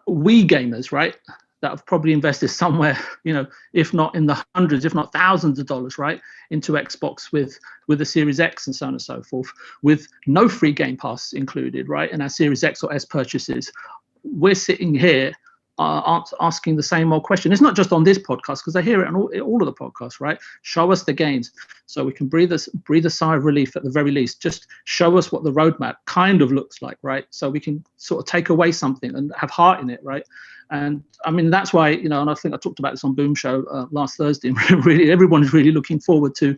We gamers, right, that have probably invested somewhere, you know, if not in the hundreds, if not thousands of dollars, right, into Xbox with the Series X and so on and so forth, with no free Game Pass included, right, in our Series X or S purchases, we're sitting here asking the same old question. It's not just on this podcast, because I hear it on all of the podcasts, right? Show us the games so we can breathe a sigh of relief at the very least. Just show us what the roadmap kind of looks like, right? So we can sort of take away something and have heart in it, right? And I mean, that's why, you know, and I think I talked about this on Boom Show last Thursday. Really, everyone's really looking forward to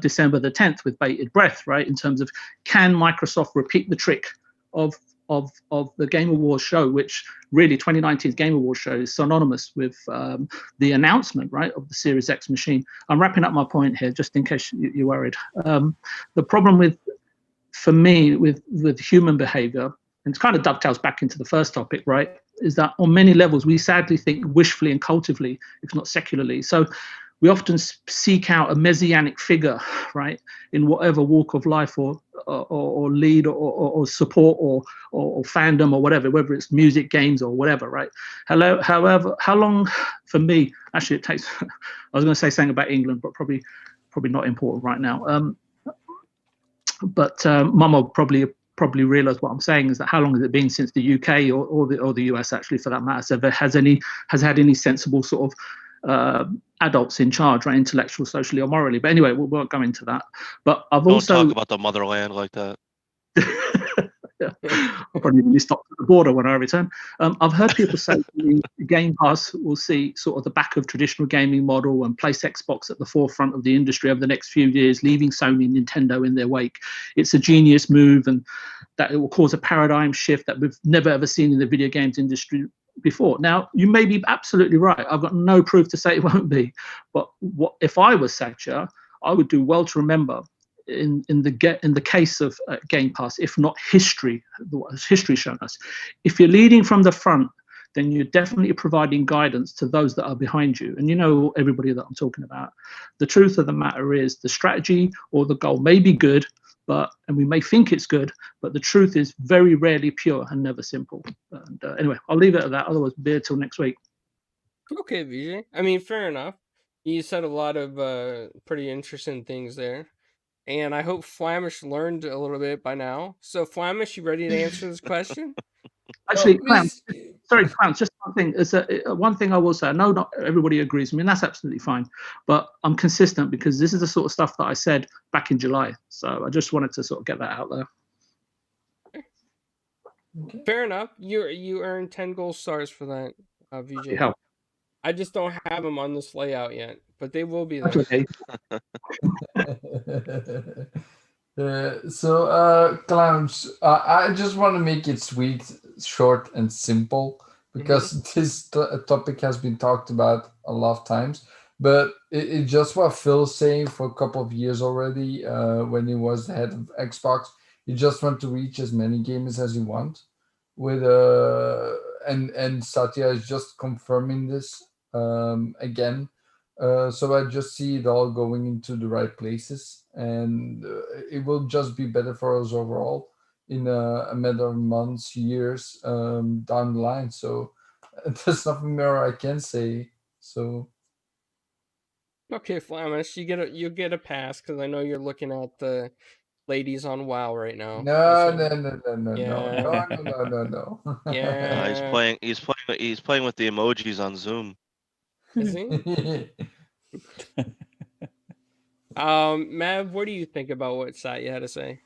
December the 10th with bated breath, right? In terms of, can Microsoft repeat the trick of the Game Awards show, which really 2019's Game Awards show is synonymous with the announcement, right, of the Series X machine. I'm wrapping up my point here, just in case you're worried. The problem for me with human behavior, and it kind of dovetails back into the first topic, right, is that on many levels we sadly think wishfully and cultively, if not secularly. So we often seek out a messianic figure, right, in whatever walk of life or lead or support or fandom or whatever, whether it's music, games, or whatever, right? However, how long, for me, actually it takes, I was going to say something about England, but probably not important right now. But Mum will probably realize what I'm saying is that how long has it been since the UK or the US, actually, for that matter, has had any sensible sort of adults in charge, right, intellectual, socially, or morally. But anyway, we won't go into that. But I've Don't also talk about the motherland like that. I'll probably be stopped at the border when I return. I've heard people say Game Pass will see sort of the back of traditional gaming model and place Xbox at the forefront of the industry over the next few years, leaving Sony and Nintendo in their wake. It's a genius move, and that it will cause a paradigm shift that we've never ever seen in the video games industry before. Now, you may be absolutely right. I've got no proof to say it won't be. But what if I was Satya, I would do well to remember, in the case of Game Pass, if not history, what has history shown us, if you're leading from the front, then you're definitely providing guidance to those that are behind you. And you know everybody that I'm talking about. The truth of the matter is the strategy or the goal may be good, and we may think it's good, but the truth is very rarely pure and never simple. And anyway, I'll leave it at that. Otherwise, beer till next week. Okay, VJ. I mean, fair enough. You said a lot of pretty interesting things there. And I hope Flamish learned a little bit by now. So, Flamish, you ready to answer this question? Actually, sorry, Clarence, just one thing. One thing I will say. I know not everybody agrees with me, and that's absolutely fine. But I'm consistent because this is the sort of stuff that I said back in July. So I just wanted to sort of get that out there. Okay. Fair enough. You earned 10 gold stars for that, VJ. Help. I just don't have them on this layout yet, but they will be That's there. okay. Clowns, I just want to make it sweet, short, and simple because this topic has been talked about a lot of times. But it just what Phil's saying for a couple of years already when he was the head of Xbox. You just want to reach as many gamers as you want. With and Satya is just confirming this again. So I just see it all going into the right places, and it will just be better for us overall in a matter of months, years down the line. So there's nothing more I can say. So Okay, Flamish, you get a pass because I know you're looking at the ladies on WoW right now. no, That's no, what- no, no, no, Yeah. no, no, no, no, no, no. Yeah. He's playing with the emojis on Zoom. Is he? Mav, what do you think about what Satya had to say?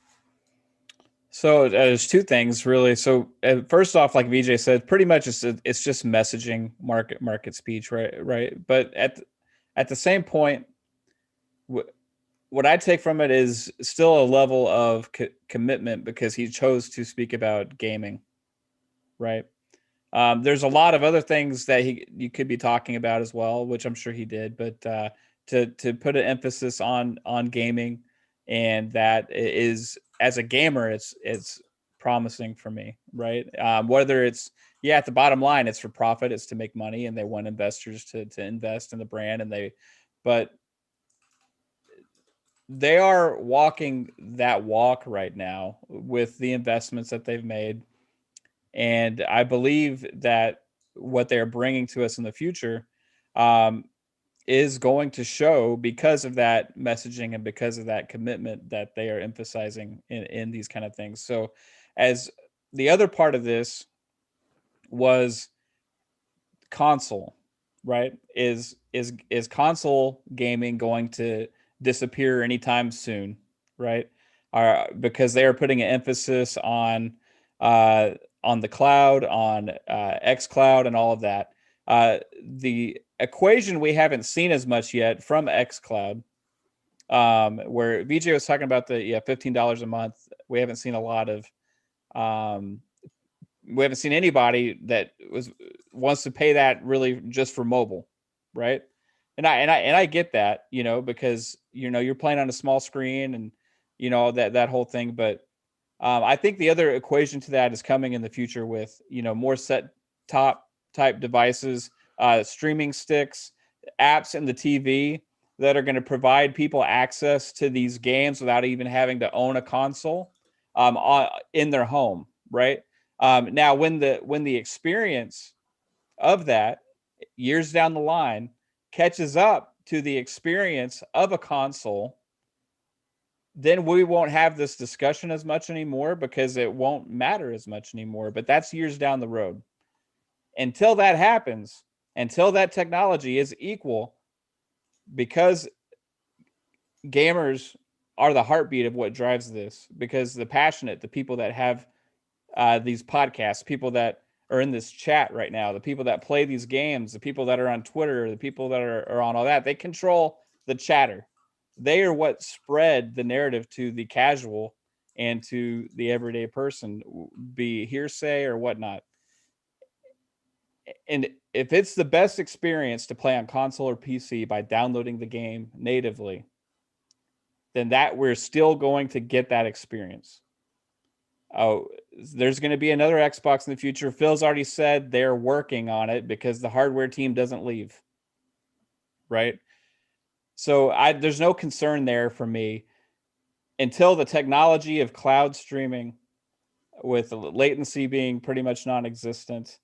So there's two things really. So first off, like VJ said, pretty much it's just messaging, market speech, right. But at the same point, what I take from it is still a level of commitment because he chose to speak about gaming, right? There's a lot of other things that you could be talking about as well, which I'm sure he did. But to put an emphasis on gaming, and that is as a gamer, it's promising for me, right? Whether it's at the bottom line, it's for profit, it's to make money, and they want investors to invest in the brand, but they are walking that walk right now with the investments that they've made. And I believe that what they're bringing to us in the future is going to show because of that messaging and because of that commitment that they are emphasizing in these kind of things. So as the other part of this was console, right? Is console gaming going to disappear anytime soon, right? Because they are putting an emphasis on the cloud, on xCloud, and all of that. The equation we haven't seen as much yet from xCloud, where VJ was talking about the $15 a month. We haven't seen a lot of. We haven't seen anybody that wants to pay that really just for mobile, right? And I get that, because you're playing on a small screen and that whole thing. But I think the other equation to that is coming in the future with more set top type devices, streaming sticks, apps in the TV that are going to provide people access to these games without even having to own a console in their home, right? Now, when the experience of that years down the line catches up to the experience of a console, then we won't have this discussion as much anymore because it won't matter as much anymore. But that's years down the road. Until that happens, until that technology is equal, because gamers are the heartbeat of what drives this, because the people that have these podcasts, people that are in this chat right now, the people that play these games, the people that are on Twitter, the people that are on all that, they control the chatter. They are what spread the narrative to the casual and to the everyday person, be hearsay or whatnot. And if it's the best experience to play on console or PC by downloading the game natively, then that we're still going to get that experience. Oh, there's going to be another Xbox in the future. Phil's already said they're working on it because the hardware team doesn't leave. Right? So there's no concern there for me until the technology of cloud streaming with latency being pretty much non-existent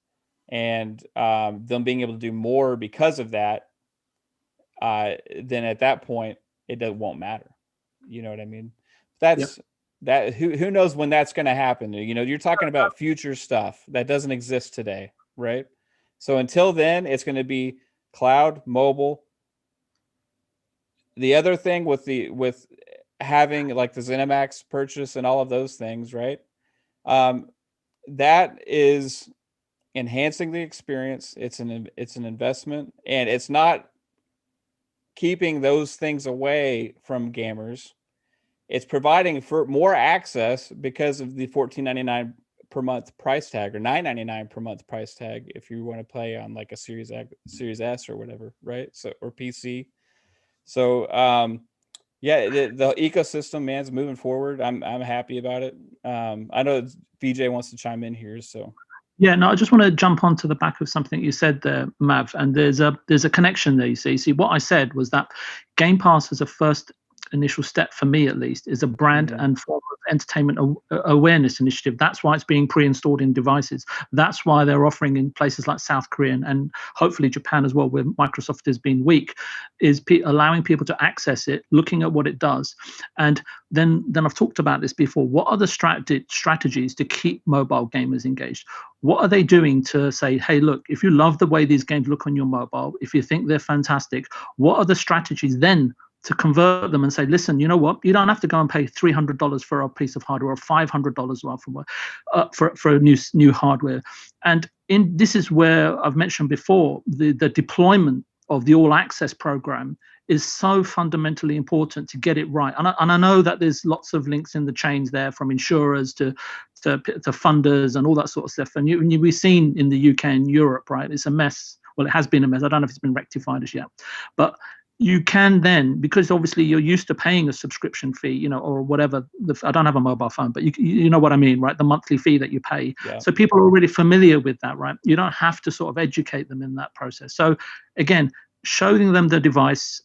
and them being able to do more because of that, then at that point, won't matter. You know what I mean? That's... Yep. That who knows when that's going to happen. You're talking about future stuff that doesn't exist today, right? So until then, it's going to be cloud, mobile. The other thing with having like the ZeniMax purchase and all of those things, right? That is enhancing the experience. It's an investment, and it's not keeping those things away from gamers. It's providing for more access because of the $14.99 per month price tag, or $9.99 per month price tag if you want to play on like a Series S or whatever, right? So, or PC. So yeah, the ecosystem, man, is moving forward. I'm happy about it. I know VJ wants to chime in here, so. Yeah, no, I just want to jump onto the back of something you said there, Mav, and there's a connection there. You see, what I said was that Game Pass as a first initial step, for me at least, is a brand and form of entertainment awareness initiative. That's why it's being pre-installed in devices. That's why they're offering in places like South Korea and hopefully Japan as well, where Microsoft has been weak, is allowing people to access it, looking at what it does. And then I've talked about this before. What are the strategies to keep mobile gamers engaged? What are they doing to say, hey, look, if you love the way these games look on your mobile, if you think they're fantastic, what are the strategies then to convert them and say, listen, you know what? You don't have to go and pay $300 for a piece of hardware or $500 for a new hardware. And this is where I've mentioned before, the deployment of the all access program is so fundamentally important to get it right. And I know that there's lots of links in the chains there, from insurers to funders and all that sort of stuff. And we've seen in the UK and Europe, right? It's a mess. Well, it has been a mess. I don't know if it's been rectified as yet, but you can then, because obviously you're used to paying a subscription fee, or whatever. I don't have a mobile phone, but you know what I mean, right? The monthly fee that you pay. Yeah. So people are already familiar with that, right? You don't have to sort of educate them in that process. So again, showing them the device,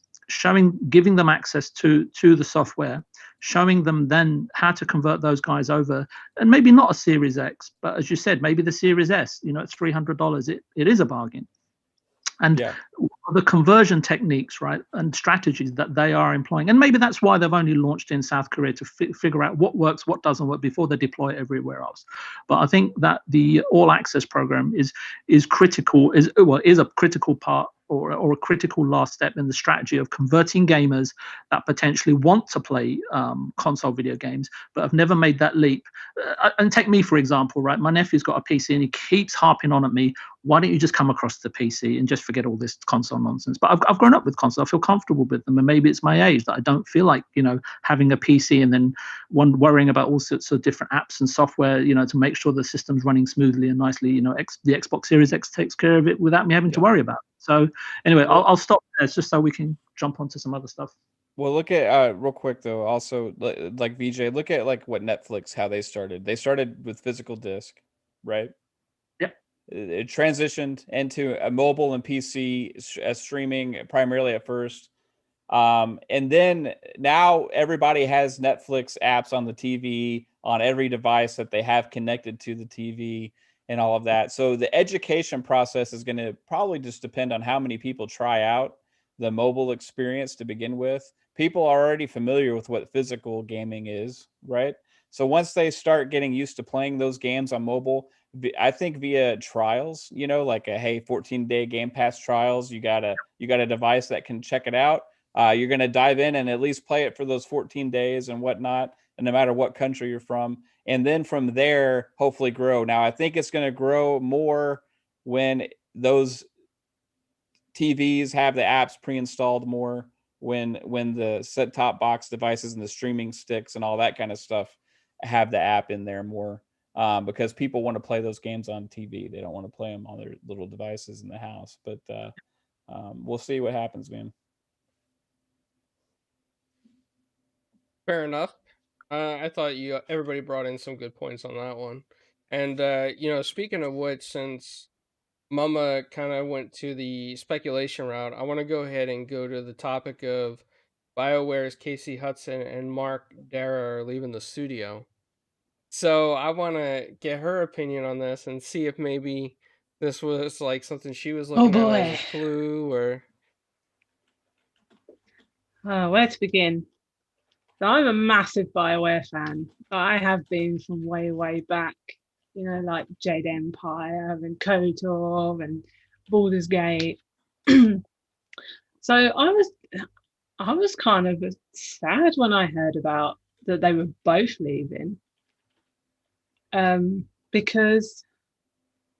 giving them access to the software, showing them then how to convert those guys over, and maybe not a Series X, but as you said, maybe the Series S, it's $300. It is a bargain. And the conversion techniques, right, and strategies that they are employing, and maybe that's why they've only launched in South Korea, to figure out what works, what doesn't work before they deploy everywhere else. But I think that the all access program is critical, is a critical part, or a critical last step in the strategy of converting gamers that potentially want to play console video games but have never made that leap. And take me, for example, right? My nephew's got a PC and he keeps harping on at me, why don't you just come across the PC and just forget all this console nonsense? But I've grown up with console. I feel comfortable with them. And maybe it's my age that I don't feel like, having a PC and then worrying about all sorts of different apps and software, to make sure the system's running smoothly and nicely. The Xbox Series X takes care of it without me having to worry about it. So anyway, I'll stop there. It's just so we can jump onto some other stuff. Well, look at real quick though. Also, like VJ, look at like what Netflix, how they started. They started with physical disc, right? Yep. It transitioned into a mobile and PC as streaming primarily at first, and then now everybody has Netflix apps on the TV, on every device that they have connected to the TV, and all of that. So the education process is going to probably just depend on how many people try out the mobile experience to begin with. People are already familiar with what physical gaming is, right? So once they start getting used to playing those games on mobile, I think via trials, like a 14-day Game Pass trials, you got a device that can check it out. You're going to dive in and at least play it for those 14 days and whatnot, and no matter what country you're from. And then from there, hopefully grow. Now, I think it's going to grow more when those TVs have the apps pre-installed more, when the set-top box devices and the streaming sticks and all that kind of stuff have the app in there more, because people want to play those games on TV. They don't want to play them on their little devices in the house. But we'll see what happens, man. Fair enough. I thought everybody brought in some good points on that one. And speaking of which, since Mama kind of went to the speculation route, I want to go ahead and go to the topic of BioWare's Casey Hudson and Mark Dara are leaving the studio. So I want to get her opinion on this and see if maybe this was like something she was looking at as a clue, or where to begin? So I'm a massive BioWare fan. I have been from way, way back. you know, like Jade Empire and KOTOR and Baldur's Gate. So I was kind of sad when I heard about that they were both leaving, because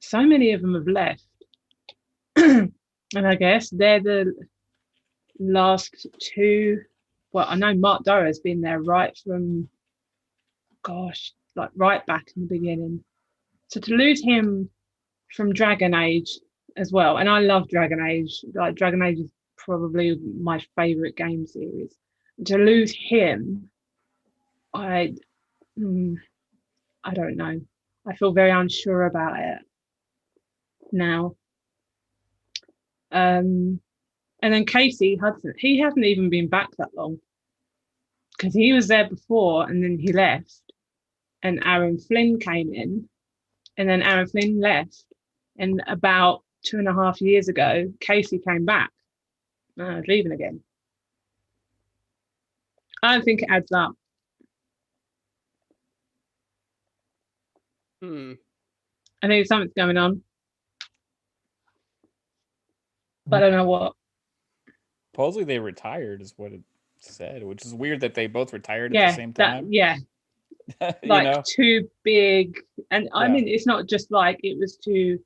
so many of them have left, and I guess they're the last two. Well, I know Mark Doerr has been there right from, gosh, like right back in the beginning. So to lose him from Dragon Age as well, and I love Dragon Age. Like Dragon Age is probably my favorite game series. To lose him, I don't know. I feel very unsure about it now. And then Casey Hudson, he hasn't even been back that long, because he was there before and then he left, and Aaron Flynn came in, and then Aaron Flynn left, and about 2.5 years ago, Casey came back. Leaving again. I don't think it adds up. I think something's going on, but I don't know what. Supposedly they retired is what it said, which is weird that they both retired at the same time. Like two big, and I mean, it's not just like it was two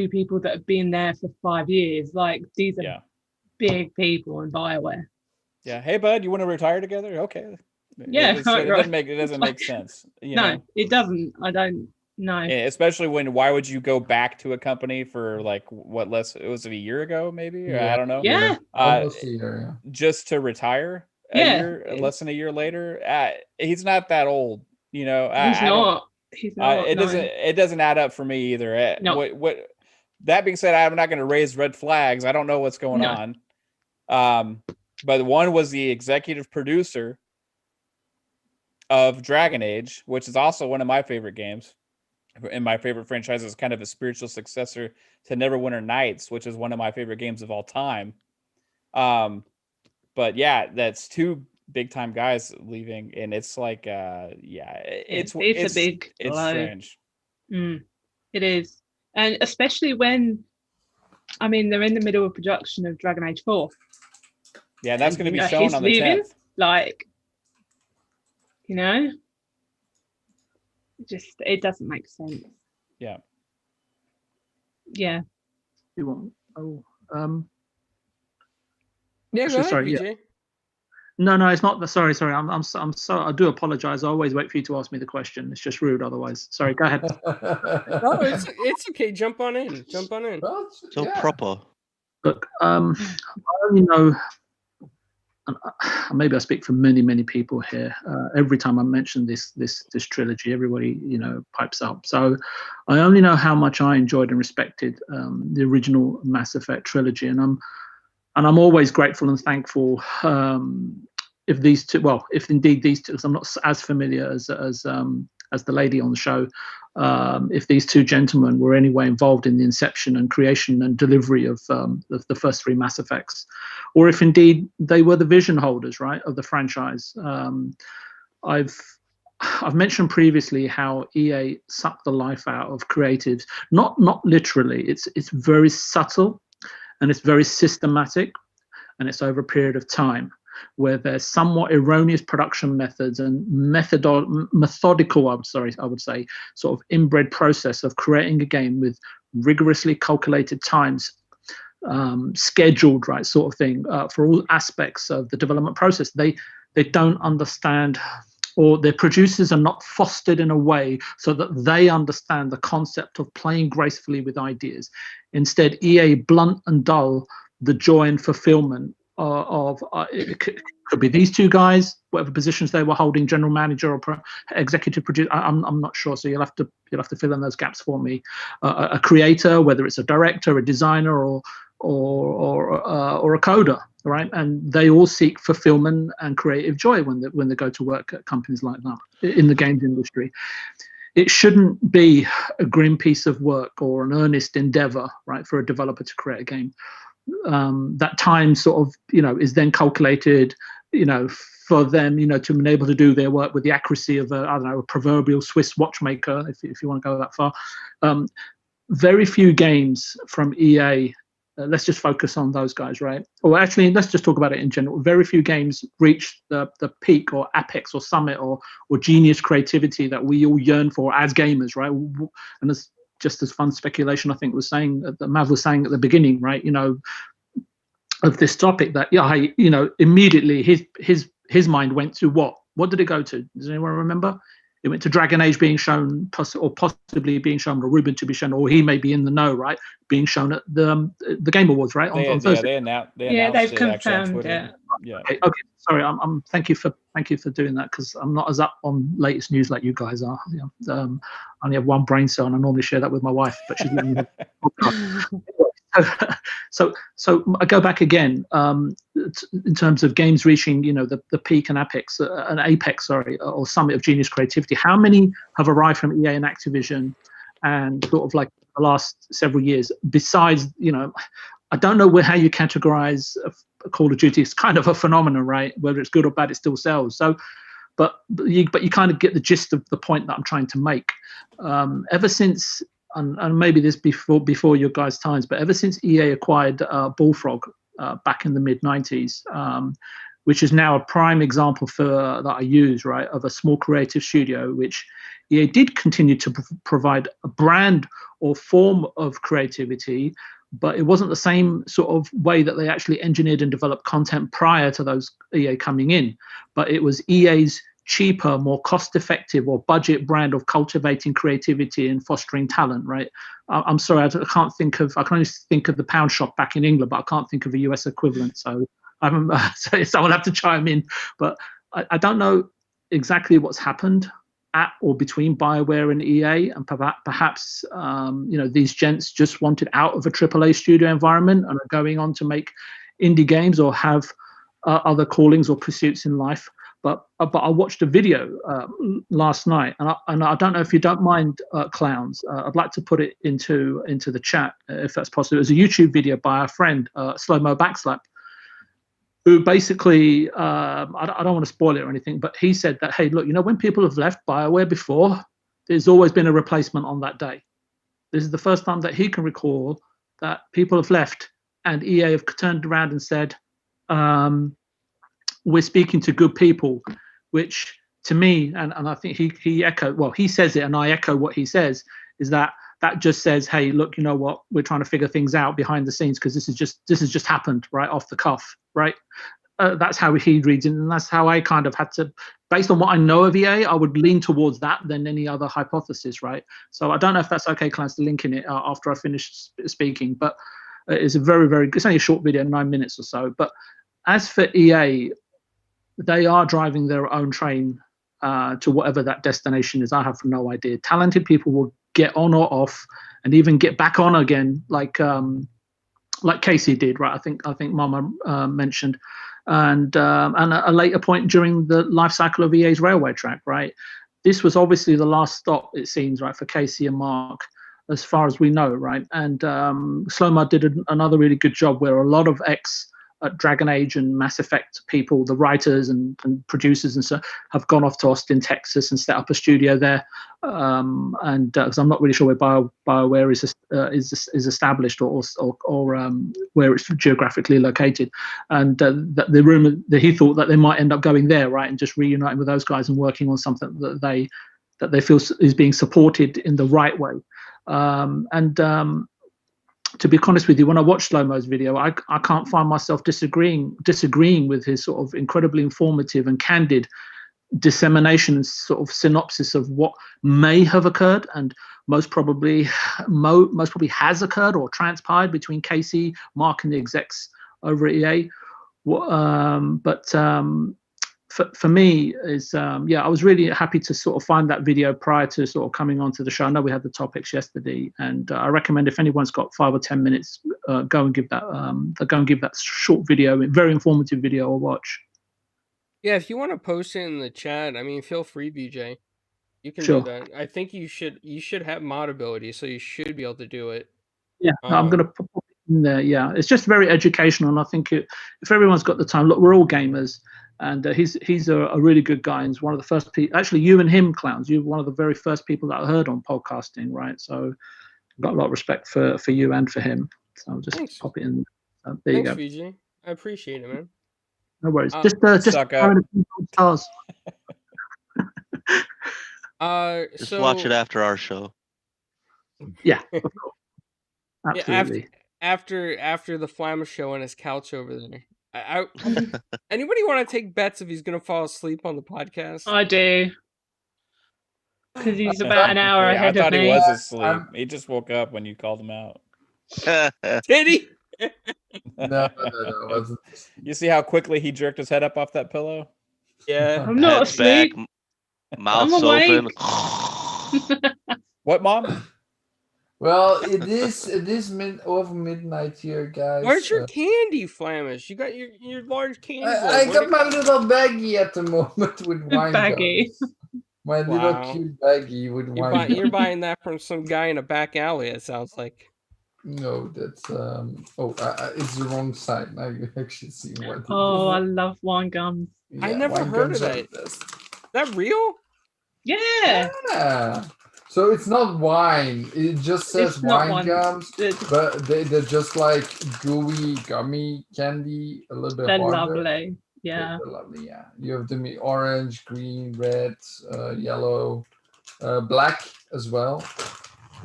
people that have been there for 5 years. Like these are big people in Bioware. Yeah. Hey, bud, you want to retire together? Okay. Yeah. It doesn't make sense. No, it doesn't. I don't know. Especially why would you go back to a company for like what less? It was a year ago, maybe. Or I don't know. Yeah. Almost a year. Just to retire a year, less than a year later. He's not that old. You know. He's not. It doesn't add up for me either. No. What? That being said, I'm not going to raise red flags. I don't know what's going on. But one was the executive producer of Dragon Age, which is also one of my favorite games. And my favorite franchise is kind of a spiritual successor to Neverwinter Nights, which is one of my favorite games of all time. But yeah, that's two big time guys leaving, and it's like, it's a big blow. Strange. It is, and especially when, I mean, they're in the middle of production of Dragon Age 4. Yeah, that's going to be shown on the 10th. Like, you know, it doesn't make sense. Yeah. Yeah. You want? Yeah. Go ahead, sorry. BJ. Yeah. No, it's not. Sorry. I'm sorry. I do apologize. I always wait for you to ask me the question. It's just rude otherwise. Sorry. Go ahead. No, it's okay. Jump on in. So proper. Look, I only know. Maybe I speak for many people here. Every time I mention this trilogy, everybody pipes up. So I only know how much I enjoyed and respected the original Mass Effect trilogy, and I'm always grateful and thankful if indeed these two, because I'm not as familiar as the lady on the show. If these two gentlemen were anyway involved in the inception and creation and delivery of the first 3 Mass Effects, or if indeed they were the vision holders, right, of the franchise. I've mentioned previously how EA sucked the life out of creatives. Not literally. It's very subtle, and it's very systematic, and it's over a period of time, where there's somewhat erroneous production methods and methodical, I would say, sort of inbred process of creating a game with rigorously calculated times, scheduled, right, sort of thing, for all aspects of the development process. They don't understand, or their producers are not fostered in a way so that they understand the concept of playing gracefully with ideas. Instead, EA blunt and dull the joy and fulfillment of it could be these two guys, whatever positions they were holding, general manager or executive producer. I'm not sure, so you'll have to fill in those gaps for me. A creator, whether it's a director, a designer, or a coder, right? And they all seek fulfillment and creative joy when they go to work at companies like that in the games industry. It shouldn't be a grim piece of work or an earnest endeavor, right, for a developer to create a game. That time sort of, is then calculated, for them, to be able to do their work with the accuracy of a proverbial Swiss watchmaker, if you want to go that far. Very few games from EA. Let's just focus on those guys, right? Or actually, let's just talk about it in general. Very few games reach the peak or apex or summit or genius creativity that we all yearn for as gamers, right? And it's just as fun speculation, I think, that Mav was saying at the beginning, right? Of this topic, that immediately his mind went to what did it go to? Does anyone remember? It went to Dragon Age being shown, or possibly being shown, or Ruben to be shown, or he may be in the know, right? Being shown at the Game Awards, right? On Thursday. Yeah, they announced they've it confirmed actually on it. Twitter. Yeah. Okay. Sorry, I'm thank you for doing that, because I'm not as up on latest news like you guys are. I only have one brain cell, and I normally share that with my wife, but she's letting me So I go back again, in terms of games reaching, the peak and apex, or summit of genius creativity. How many have arrived from EA and Activision, and sort of like the last several years? Besides, I don't know how you categorize a Call of Duty. It's kind of a phenomenon, right? Whether it's good or bad, it still sells. So, but you kind of get the gist of the point that I'm trying to make. Ever since. And maybe this before your guys' times, but ever since EA acquired Bullfrog back in the mid-90s, which is now a prime example that I use, right, of a small creative studio, which EA did continue to provide a brand or form of creativity, but it wasn't the same sort of way that they actually engineered and developed content prior to those EA coming in. But it was EA's cheaper, more cost-effective or budget brand of cultivating creativity and fostering talent, right? I'm sorry, I can only think of the Pound Shop back in England, but I can't think of a US equivalent. So someone have to chime in. But I don't know exactly what's happened at or between Bioware and EA, and perhaps these gents just wanted out of a AAA studio environment and are going on to make indie games or have other callings or pursuits in life. But I watched a video last night, and I don't know if you don't mind, clowns. I'd like to put it into the chat if that's possible. It was a YouTube video by our friend Slow Mo Backslap, who basically I don't want to spoil it or anything, but he said that, hey, look, when people have left Bioware before, there's always been a replacement on that day. This is the first time that he can recall that people have left and EA have turned around and said, we're speaking to good people, which to me, and I think he echoed, well, he says it and I echo what he says, is that just says, hey, look, you know what, we're trying to figure things out behind the scenes, because this has just happened, right, off the cuff, right? That's how he reads it, and that's how I kind of had to, based on what I know of EA, I would lean towards that than any other hypothesis, right? So I don't know if that's okay, Clarence, to link in it after I finish speaking, but it's a very, very, it's only a short video, 9 minutes or so. But as for EA, they are driving their own train to whatever that destination is. I have no idea. Talented people will get on or off, and even get back on again, like Casey did, right? I think Mama mentioned, and a later point during the life cycle of EA's Railway Track, right? This was obviously the last stop, it seems, right, for Casey and Mark, as far as we know, right? And Slow-Mo did another really good job, where a lot of Dragon Age and Mass Effect people, the writers and producers and so, have gone off to Austin, Texas, and set up a studio there. And because I'm not really sure where Bioware is established or where it's geographically located, and the rumor that he thought that they might end up going there, right, and just reuniting with those guys and working on something that they feel is being supported in the right way. To be honest with you, when I watched Slow-Mo's video, I can't find myself disagreeing with his sort of incredibly informative and candid dissemination and sort of synopsis of what may have occurred, and most probably has occurred or transpired between Casey, Mark, and the execs over at EA. For me, is I was really happy to sort of find that video prior to sort of coming onto the show. I know we had the topics yesterday, and I recommend if anyone's got 5 or 10 minutes, go and give that short video, very informative video, a watch. Yeah, if you want to post it in the chat, I mean, feel free, BJ. You can Sure. do that. I think you should have mod ability, so you should be able to do it. Yeah, I'm going to put it in there. Yeah, it's just very educational, and I think if everyone's got the time, look, we're all gamers. And he's a really good guy, and he's one of the first people. Actually, you and him, Clowns, you're one of the very first people that I heard on podcasting, right? So I've got a lot of respect for you and for him. So I'll just Thanks. pop it in. There Thanks, you go. VG. I appreciate it, man. No worries. Uh, Just Suck up. throwing a few gold stars. Just so watch it after our show. Yeah, of course. Yeah, Absolutely. after the Flamma show on his couch over there. Anybody want to take bets if he's gonna fall asleep on the podcast? I do. Because he's about an hour I ahead thought of he me. was asleep. I'm- He just woke up when you called him out. Did he? No, wasn't. You see how quickly he jerked his head up off that pillow? Yeah. I'm not Head's back, asleep. mouth's I'm open. What, Mom? Well, it is over midnight here, guys. Where's your candy, Flamish? You got your large candy bowl. I Where'd got it my go? little baggie at the moment with wine Baggie. gums. My little Wow. cute baggie with You're, wine you're gums. buying that from some guy in a back alley, it sounds like. No, that's it's the wrong side. Now you actually see what. Oh, I love wine gums. I never wine heard gums of are that. the best. Is that real? Yeah. Yeah. So it's not wine. It just says It's not wine wine. gums, It's- but they're just like gooey gummy candy, a little bit They're harder. lovely. Yeah. They're lovely, yeah. You have them in orange, green, red, yellow, black as well.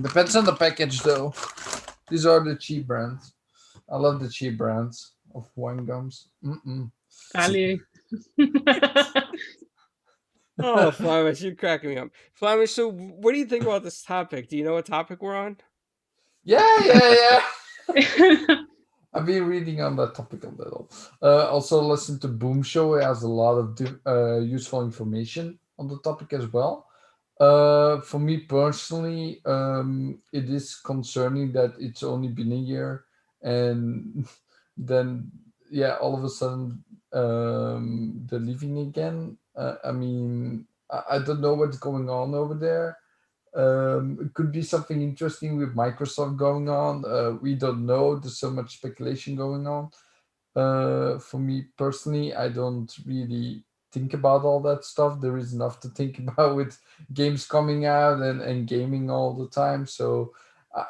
Depends on the package though. These are the cheap brands. I love the cheap brands of wine gums. Value. Oh, Flamish, you're cracking me up. Flamish, so what do you think about this topic? Do you know what topic we're on? Yeah. I've been reading on that topic a little. Also, listen to Boom Show. It has a lot of useful information on the topic as well. For me personally, it is concerning that it's only been a year, and then all of a sudden they're leaving again. I mean, I don't know what's going on over there. It could be something interesting with Microsoft going on. We don't know. There's so much speculation going on. For me personally, I don't really think about all that stuff. There is enough to think about with games coming out and gaming all the time. So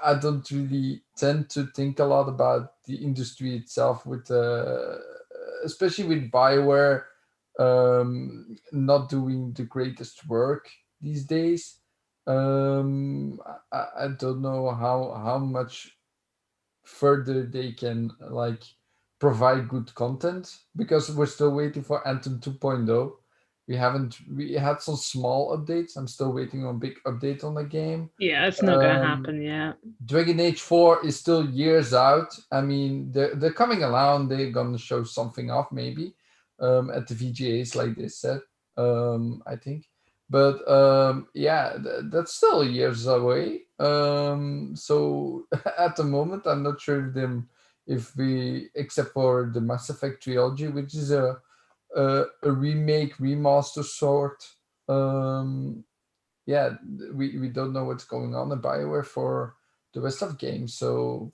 I don't really tend to think a lot about the industry itself, with especially with Bioware not doing the greatest work these days. I don't know how much further they can provide good content, because we're still waiting for Anthem 2.0. We had some small updates. I'm still waiting on a big update on the game. Yeah, it's not going to happen yet. Dragon Age 4 is still years out. I mean, they're coming around. They're gonna show something off maybe at the VGAs, like they said. I think. But that's still years away. So at the moment, I'm not sure if we, except for the Mass Effect trilogy, which is a remake, remaster sort. We don't know what's going on at Bioware for the rest of games. So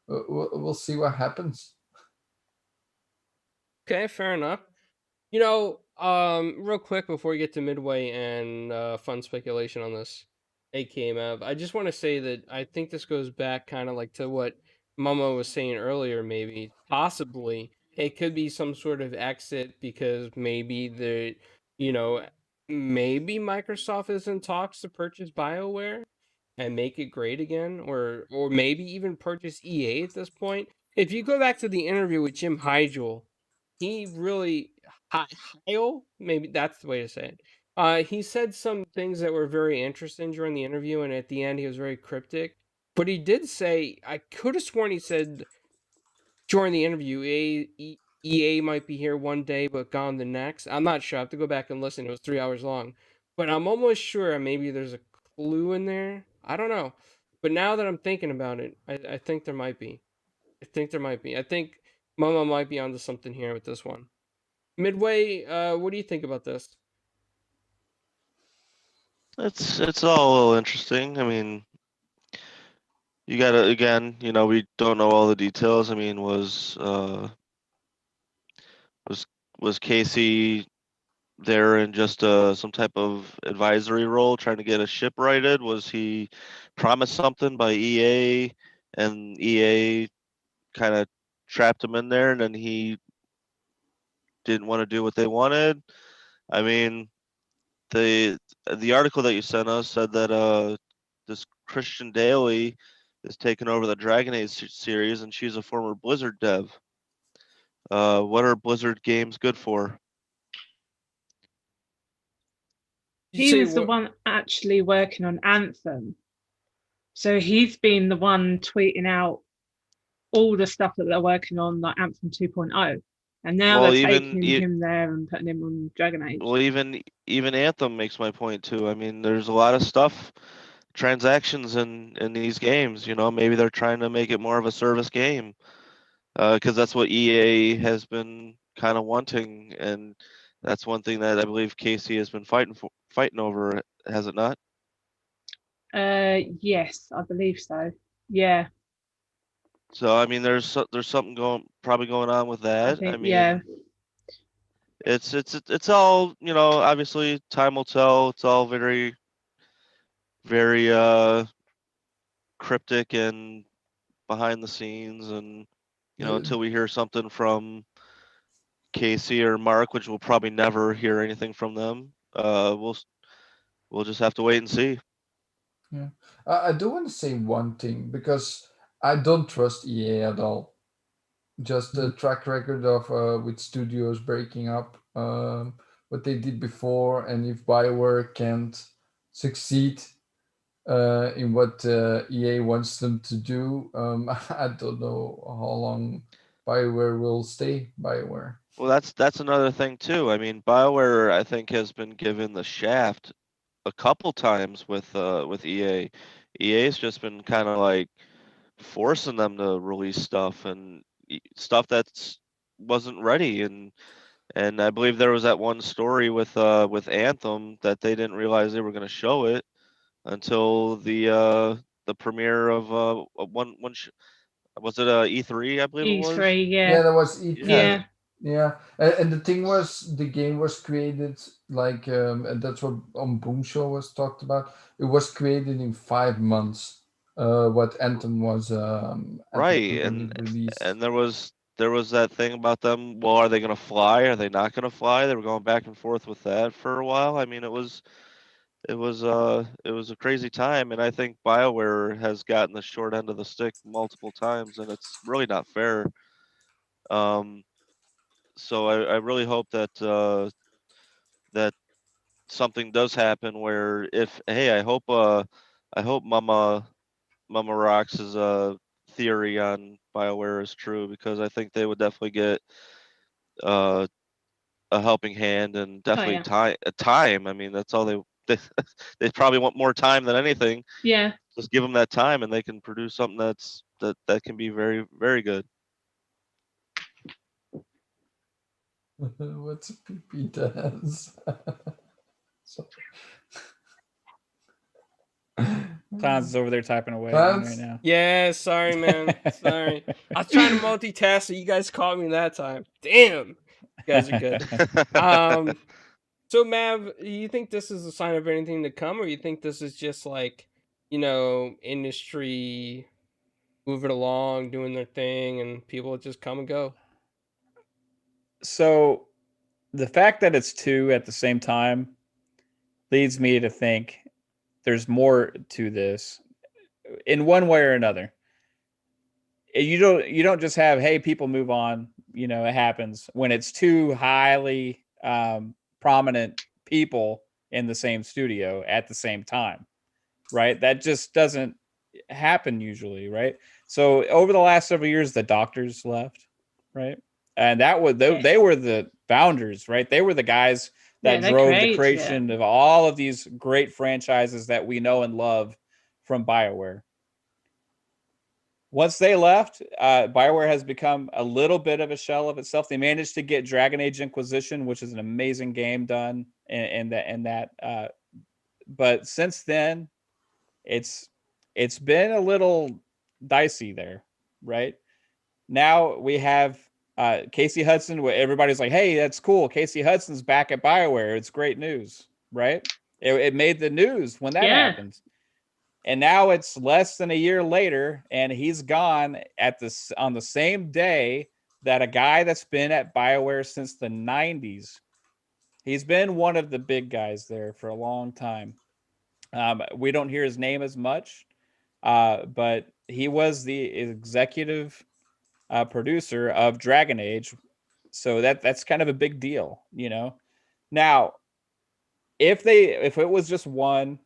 we'll see what happens. Okay, fair enough. You know, real quick before we get to Midway and fun speculation on this AK map, I just want to say that I think this goes back kind of like to what Momo was saying earlier. Maybe, possibly, it could be some sort of exit because maybe maybe Microsoft is in talks to purchase BioWare and make it great again, or maybe even purchase EA at this point. If you go back to the interview with Jim Hygel, he really Heil, maybe that's the way to say it. He said some things that were very interesting during the interview, and at the end he was very cryptic. But he did say, I could have sworn he said during the interview, EA might be here one day but gone the next. I'm not sure. I have to go back and listen. It was 3 hours long. But I'm almost sure maybe there's a clue in there. I don't know. But now that I'm thinking about it, I think there might be. I think Momo might be onto something here with this one. Midway, what do you think about this? It's all a little interesting. I mean, you gotta, again, we don't know all the details. I mean, was Casey there in just some type of advisory role, trying to get a ship righted? Was he promised something by EA, and EA kind of trapped him in there, and then he didn't want to do what they wanted? I mean, the article that you sent us said that this Christian Daly is taking over the Dragon Age series, and she's a former Blizzard dev. What are Blizzard games good for? He was the one actually working on Anthem. So he's been the one tweeting out all the stuff that they're working on, like Anthem 2.0. And now they're taking him there and putting him on Dragon Age. Well, even Anthem makes my point too. I mean, there's a lot of stuff, transactions in these games. You know, maybe they're trying to make it more of a service game, because that's what EA has been kind of wanting, and that's one thing that I believe Casey has been fighting over, has it not? Yes, I believe so. Yeah. So I mean, there's something probably going on with that. I mean, yeah. It's all, you know, obviously time will tell. It's all very, very cryptic and behind the scenes, and you know, until we hear something from Casey or Mark, which we'll probably never hear anything from them, we'll just have to wait and see. Yeah, I do want to say one thing, because I don't trust EA at all. Just the track record of with studios breaking up, what they did before, and if Bioware can't succeed in what EA wants them to do, I don't know how long Bioware will stay Bioware. Well, that's another thing too. I mean, Bioware, I think, has been given the shaft a couple times with EA. EA's just been kind of like forcing them to release stuff, and stuff that's wasn't ready, and I believe there was that one story with Anthem that they didn't realize they were going to show it until the premiere of was it E3, I believe it was? E3, yeah. Yeah, that was E3. Yeah. Yeah, and the thing was, the game was created like, and that's what on Boom Show was talked about. It was created in 5 months. What Anthem was, Right, released. and there was that thing about them. Well, are they going to fly? Are they not going to fly? They were going back and forth with that for a while. I mean, it was a crazy time, and I think BioWare has gotten the short end of the stick multiple times, and it's really not fair. So I really hope that that something does happen where, if I hope Mama Rox's theory on BioWare is true, because I think they would definitely get a helping hand, and definitely time. I mean, that's all they probably want, more time than anything. Yeah. Just give them that time, and they can produce something that can be very, very good. What's a PP dance? Clowns is over there typing away Clowns? right now. Yeah, sorry, man. Sorry. I was trying to multitask, so you guys caught me that time. Damn. You guys are good. So Mav, you think this is a sign of anything to come, or you think this is just like, you know, industry moving along, doing their thing, and people just come and go? So the fact that it's two at the same time leads me to think there's more to this in one way or another. You don't just have, hey, people move on. You know, it happens when it's two highly prominent people in the same studio at the same time, right? That just doesn't happen usually, right? So over the last several years, the doctors left, right? And that was they were the founders, right? They were the guys that drove the creation of all of these great franchises that we know and love from BioWare. Once they left, BioWare has become a little bit of a shell of itself. They managed to get Dragon Age Inquisition, which is an amazing game, done in that. But since then, it's been a little dicey there, right? Now we have Casey Hudson, where everybody's like, hey, that's cool. Casey Hudson's back at Bioware. It's great news, right? It made the news when that Yeah. happened. And now it's less than a year later, and he's gone on the same day that a guy that's been at Bioware since the 90s. He's been one of the big guys there for a long time. We don't hear his name as much, but he was the executive producer of Dragon Age, so that's kind of a big deal, you know. Now, if it was just one,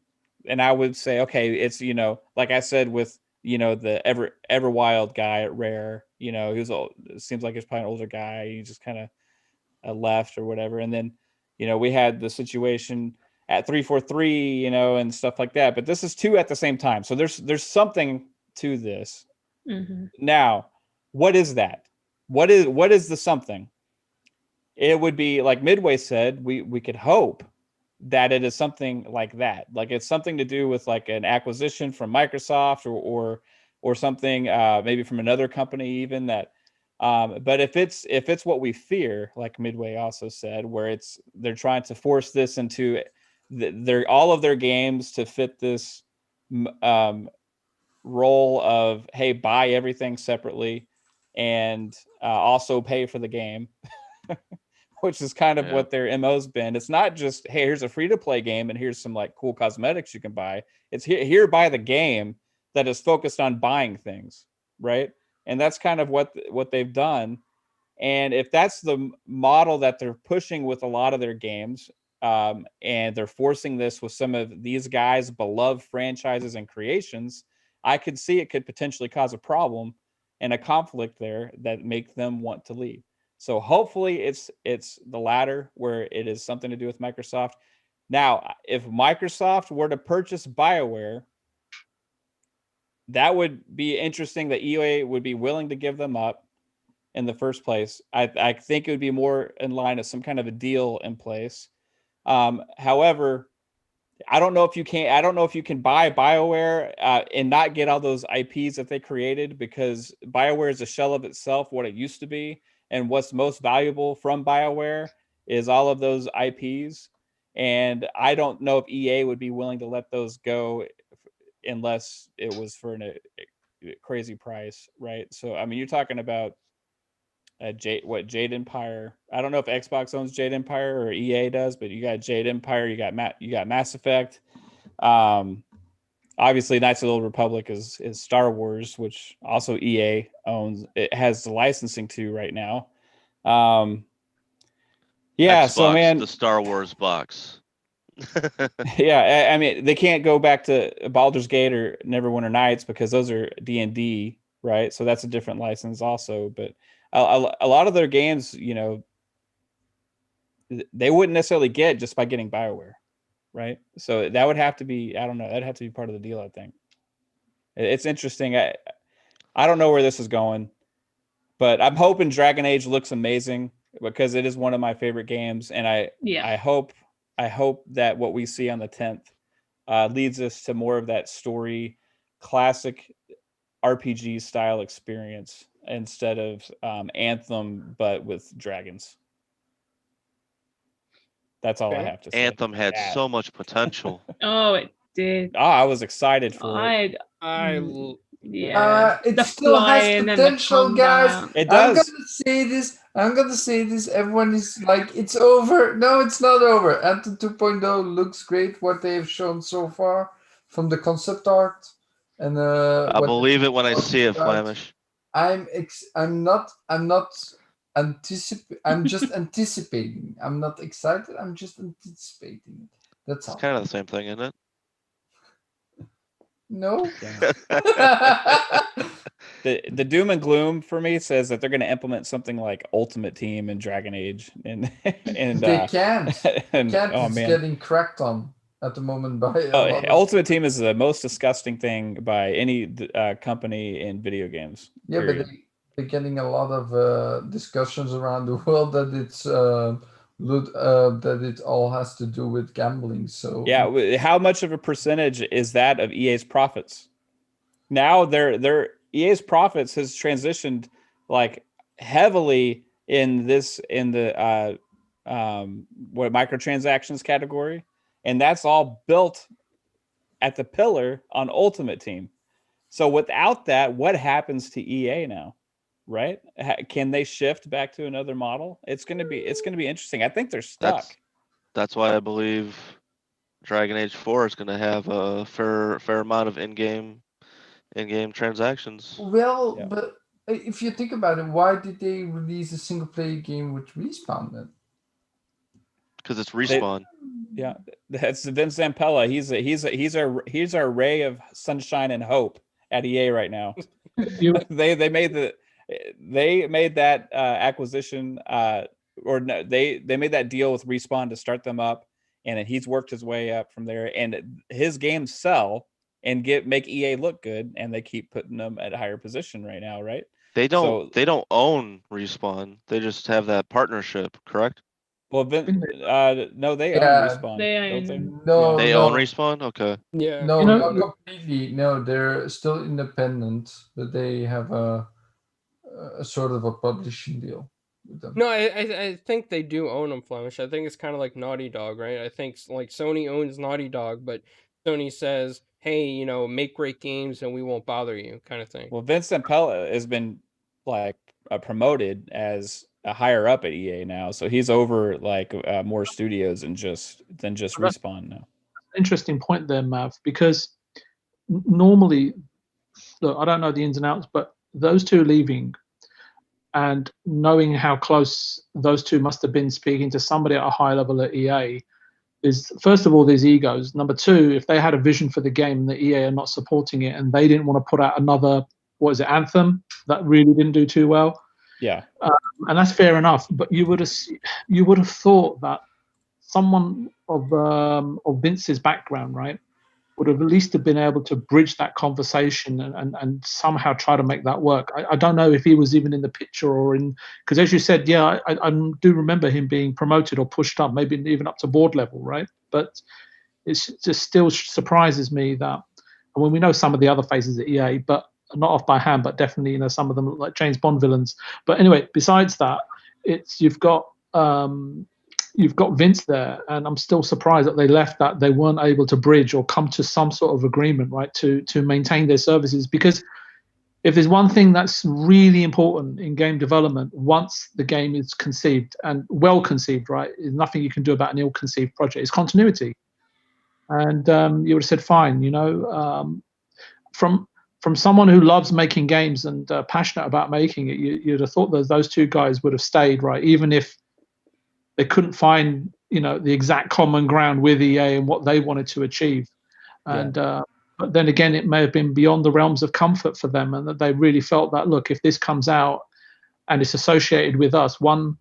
and I would say, okay, it's, you know, like I said with, you know, the Everwild guy at Rare, you know, he was old, it seems like he's probably an older guy. He just kind of left or whatever, and then, you know, we had the situation at 343, you know, and stuff like that. But this is two at the same time, so there's something to this. Mm-hmm. Now, what is that? What is the something? It would be like Midway said, we could hope that it is something like that. Like it's something to do with like an acquisition from Microsoft or something, maybe from another company even that. But if it's what we fear, like Midway also said, where they're trying to force this into all of their games to fit this role of, hey, buy everything separately and also pay for the game, which is kind of what their MO's been. It's not just, hey, here's a free-to-play game and here's some like cool cosmetics you can buy. It's here buy the game that is focused on buying things, right? And that's kind of what they've done. And if that's the model that they're pushing with a lot of their games, and they're forcing this with some of these guys' beloved franchises and creations, I could see it could potentially cause a problem and a conflict there that make them want to leave. So hopefully it's the latter, where it is something to do with Microsoft. Now, if Microsoft were to purchase BioWare, that would be interesting that EA would be willing to give them up in the first place. I think it would be more in line of some kind of a deal in place. However, I don't know if you can buy BioWare and not get all those IPs that they created, because BioWare is a shell of itself, what it used to be. And what's most valuable from BioWare is all of those IPs. And I don't know if EA would be willing to let those go unless it was for a crazy price, right? So, I mean, you're talking about Jade Empire. I don't know if Xbox owns Jade Empire or EA does, but you got Jade Empire, you got Mass Effect. Obviously, Knights of the Old Republic is Star Wars, which also EA owns. It has the licensing to right now. Yeah, Xbox, so man, the Star Wars box. yeah, I mean, they can't go back to Baldur's Gate or Neverwinter Nights because those are D&D, right? So that's a different license also. But a lot of their games, you know, they wouldn't necessarily get just by getting BioWare, right? So that would have to be, I don't know, that'd have to be part of the deal, I think. It's interesting. I don't know where this is going, but I'm hoping Dragon Age looks amazing because it is one of my favorite games, and I hope that what we see on the 10th leads us to more of that story, classic RPG style experience instead of Anthem, but with dragons. That's all I have to say. Anthem had so much potential. Oh, it did. Oh, I was excited for it. Yeah. It The still has flying and the potential, guys. combat. It does. I'm gonna say this. Everyone is like, it's over. No, it's not over. Anthem 2.0 looks great. What they have shown so far from the concept art, and I'll believe it when I see it, Flamish. I'm not I'm just anticipating. I'm not excited. I'm just anticipating it. That's all. It's kind of the same thing, isn't it? No. The doom and gloom for me says that they're going to implement something like Ultimate Team in Dragon Age, and they can't. And, It's getting cracked on at the moment by Ultimate Team is the most disgusting thing by any company in video games. Yeah, period. but they're getting a lot of discussions around the world that it's that it all has to do with gambling. So yeah, how much of a percentage is that of EA's profits? Now their EA's profits has transitioned like heavily in the what microtransactions category, and that's all built at the pillar on Ultimate Team. So without that, what happens to EA now? Right? Can they shift back to another model? It's gonna be interesting. I think they're stuck. That's why I believe Dragon Age 4 is gonna have a fair amount of in-game transactions. Well, Yeah. but if you think about it, why did they release a single player game with Respawn then? Because it's Respawn. Yeah, that's Vince Zampella. He's our ray of sunshine and hope at EA right now. they made that acquisition, or no, they made that deal with Respawn to start them up, and he's worked his way up from there. And his games sell and make EA look good, and they keep putting them at a higher position right now, right? They don't own Respawn. They just have that partnership, correct? Well, no, they own Yeah, Respawn. They don't they? own- No, They no, own Respawn? Okay. Yeah. no, You know- not completely. No, they're still independent, but they have a sort of a publishing deal with them. No, I think they do own them, Flemish. I think it's kind of like Naughty Dog, right? I think like Sony owns Naughty Dog, but Sony says, "Hey, you know, make great games and we won't bother you," kind of thing. Well, Vincent Pella has been like promoted as a higher up at EA now, so he's over like more studios than just Respawn now. Interesting point there, Mav, because normally, look, I don't know the ins and outs, but those two leaving and knowing how close those two must have been speaking to somebody at a high level at EA is, first of all, there's egos. Number two, if they had a vision for the game and the EA are not supporting it and they didn't want to put out another, what is it, Anthem, that really didn't do too well. Yeah. And that's fair enough, but you would have thought that someone of Vince's background, right, would have at least have been able to bridge that conversation and somehow try to make that work. I don't know if he was even in the picture or in, because as you said, yeah, I do remember him being promoted or pushed up, maybe even up to board level, right? But it just still surprises me that, when we know some of the other faces at EA, but not off by hand, but definitely, some of them look like James Bond villains. But anyway, besides that, you've got Vince there, and I'm still surprised that they left, that they weren't able to bridge or come to some sort of agreement, right, to maintain their services. Because if there's one thing that's really important in game development, once the game is conceived and well conceived, right, there's nothing you can do about an ill-conceived project. It's continuity. And you would have said, fine, from someone who loves making games and passionate about making it, you'd have thought that those two guys would have stayed, right, even if they couldn't find, the exact common ground with EA and what they wanted to achieve. And but then again, it may have been beyond the realms of comfort for them, and that they really felt that, look, if this comes out and it's associated with us, one,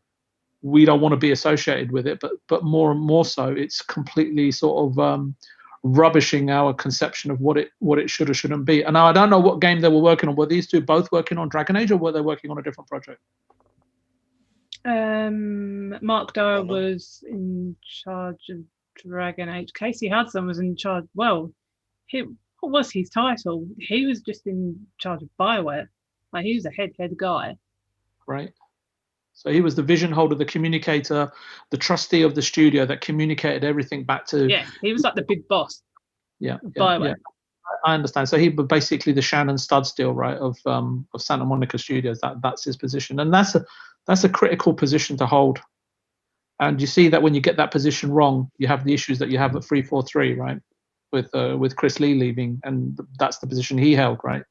we don't want to be associated with it, but more and more so, it's completely sort of rubbishing our conception of what it should or shouldn't be. And now I don't know what game they were working on. Were these two both working on Dragon Age, or were they working on a different project? Mark Dara was in charge of Dragon Age. Casey Hudson was in charge. Well, what was his title? He was just in charge of Bioware. Like, he was a head guy. Right. So he was the vision holder, the communicator, the trustee of the studio that communicated everything back to. Yeah, he was like the big boss. Yeah. Bioware. Yeah. I understand. So he was basically the Shannon Studstill, right, of Santa Monica Studios. That's his position, and that's a critical position to hold. And you see that when you get that position wrong, you have the issues that you have at 343, right, with Chris Lee leaving, and that's the position he held, right.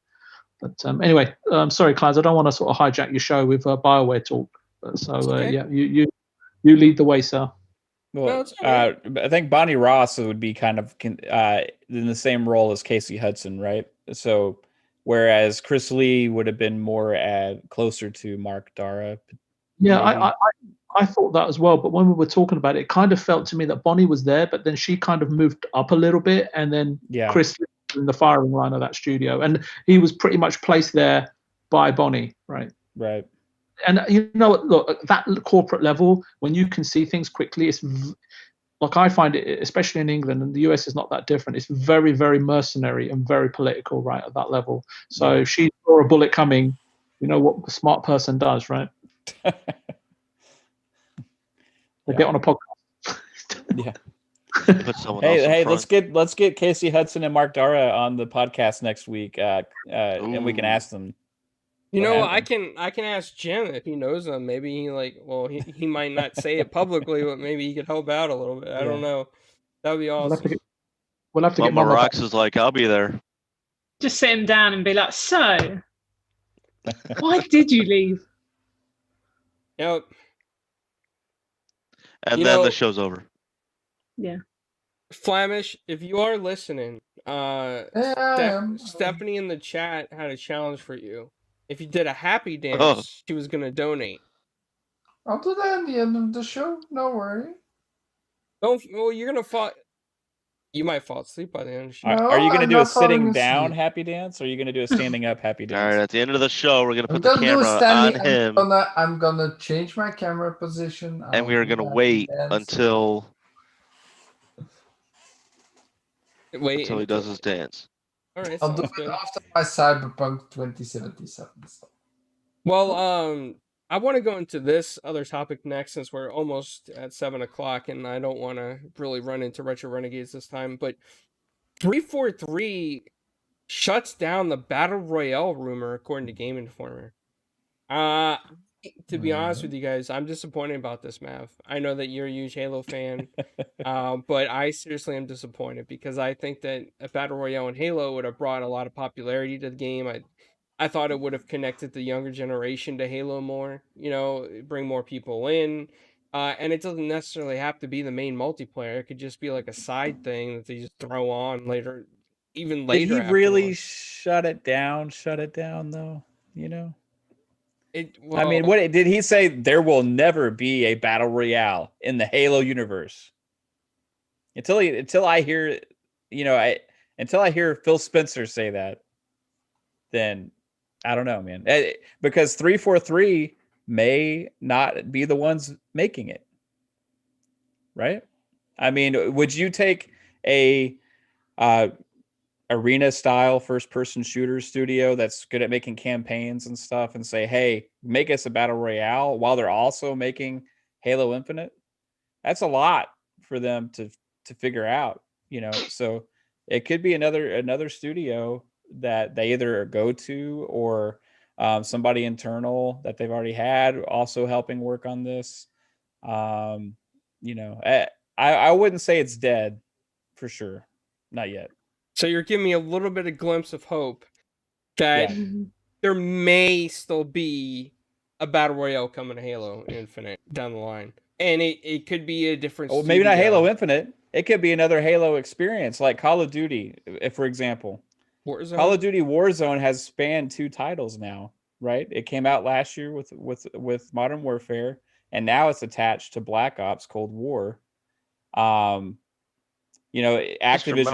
But anyway, sorry, Claus, I don't want to sort of hijack your show with Bioware talk. So okay. yeah, you lead the way, sir. Well, I think Bonnie Ross would be kind of in the same role as Casey Hudson, right? So, whereas Chris Lee would have been more closer to Mark Dara. Yeah, I thought that as well. But when we were talking about it, it kind of felt to me that Bonnie was there, but then she kind of moved up a little bit, and then Chris Lee was in the firing line of that studio, and he was pretty much placed there by Bonnie, right? Right. And look, at that corporate level, when you can see things quickly, it's like, I find it, especially in England, and the US is not that different. It's very, very mercenary and very political, right, at that level. So if she saw a bullet coming, you know what the smart person does, right? We'll get on a podcast. Yeah. Put someone else in Hey, front. let's get Casey Hudson and Mark Dara on the podcast next week, and we can Ooh. ask them. You What know, happened? I can ask Jim if he knows them. Maybe he might not say it publicly, but maybe he could help out a little bit. I don't know. That would be awesome. We'll have to get Mama Mama Rocks is like, I'll be there. Just sit him down and be like, so, why did you leave? Yep. And You then know- the show's over. Yeah. Flamish, if you are listening, Yeah, I am. Stephanie in the chat had a challenge for you. If you did a happy dance, Oh. she was gonna donate. I'll do that at the end of the show. No worry. Don't. Well, you're gonna fall. You might fall asleep by the end of the show. No, Are you going to I'm do a not falling sitting down asleep. happy dance, or are you going to do a standing up happy All right, dance? at the end of the show, we're gonna I'm put the gonna do a camera on standing. him, I'm gonna change my camera position. and we are gonna wait until Wait he does his dance. All right, I'll do sounds it good. after my Cyberpunk 2077 stuff. Well, I want to go into this other topic next since we're almost at 7 o'clock, and I don't want to really run into Retro Renegades this time. But 343 shuts down the Battle Royale rumor, according to Game Informer. To be honest with you guys, I'm disappointed about this, Mav. I know that you're a huge Halo fan, but I seriously am disappointed because I think that a Battle Royale in Halo would have brought a lot of popularity to the game. I thought it would have connected the younger generation to Halo more, bring more people in. And it doesn't necessarily have to be the main multiplayer. It could just be like a side thing that they just throw on later, even later. Did he after really launch. shut it down though? Well, I mean, what did he say? There will never be a battle royale in the Halo universe until I hear, until I hear Phil Spencer say that. Then I don't know, man. Because 343 may not be the ones making it, right? I mean, would you take a arena style first person shooter studio that's good at making campaigns and stuff and say, hey, make us a battle royale while they're also making Halo Infinite? That's a lot for them to figure out, so it could be another studio that they either go to or somebody internal that they've already had also helping work on this. I wouldn't say it's dead for sure. Not yet. So you're giving me a little bit of glimpse of hope that there may still be a battle royale coming to Halo Infinite down the line, and it could be a different. Well, maybe not Halo Infinite. It could be another Halo experience, like Call of Duty, for example. Warzone? Call of Duty Warzone has spanned 2 titles now, right? It came out last year with Modern Warfare, and now it's attached to Black Ops Cold War. Activision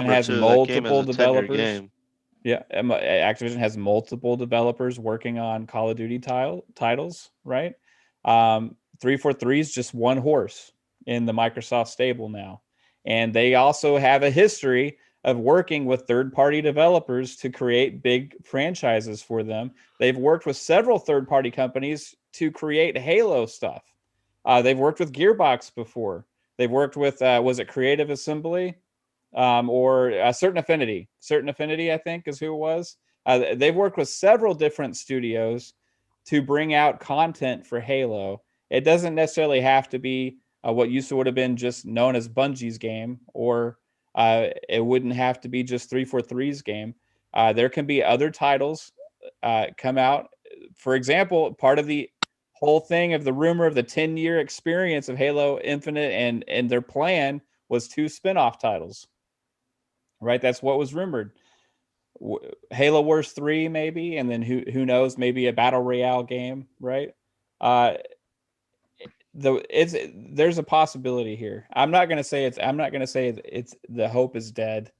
has multiple developers. Yeah, Activision has multiple developers working on Call of Duty titles, right? 343 is just one horse in the Microsoft stable now. And they also have a history of working with third-party developers to create big franchises for them. They've worked with several third-party companies to create Halo stuff. They've worked with Gearbox before. They've worked with, was it Creative Assembly? Or Certain Affinity. Certain Affinity, I think, is who it was. They've worked with several different studios to bring out content for Halo. It doesn't necessarily have to be what would have been just known as Bungie's game, or it wouldn't have to be just 343's game. There can be other titles come out. For example, part of the whole thing of the rumor of the 10-year experience of Halo Infinite and their plan was 2 spin-off titles. Right, that's what was rumored. Halo Wars 3 maybe, and then who knows, maybe a battle royale game, right? There's a possibility here. I'm not going to say it's the hope is dead.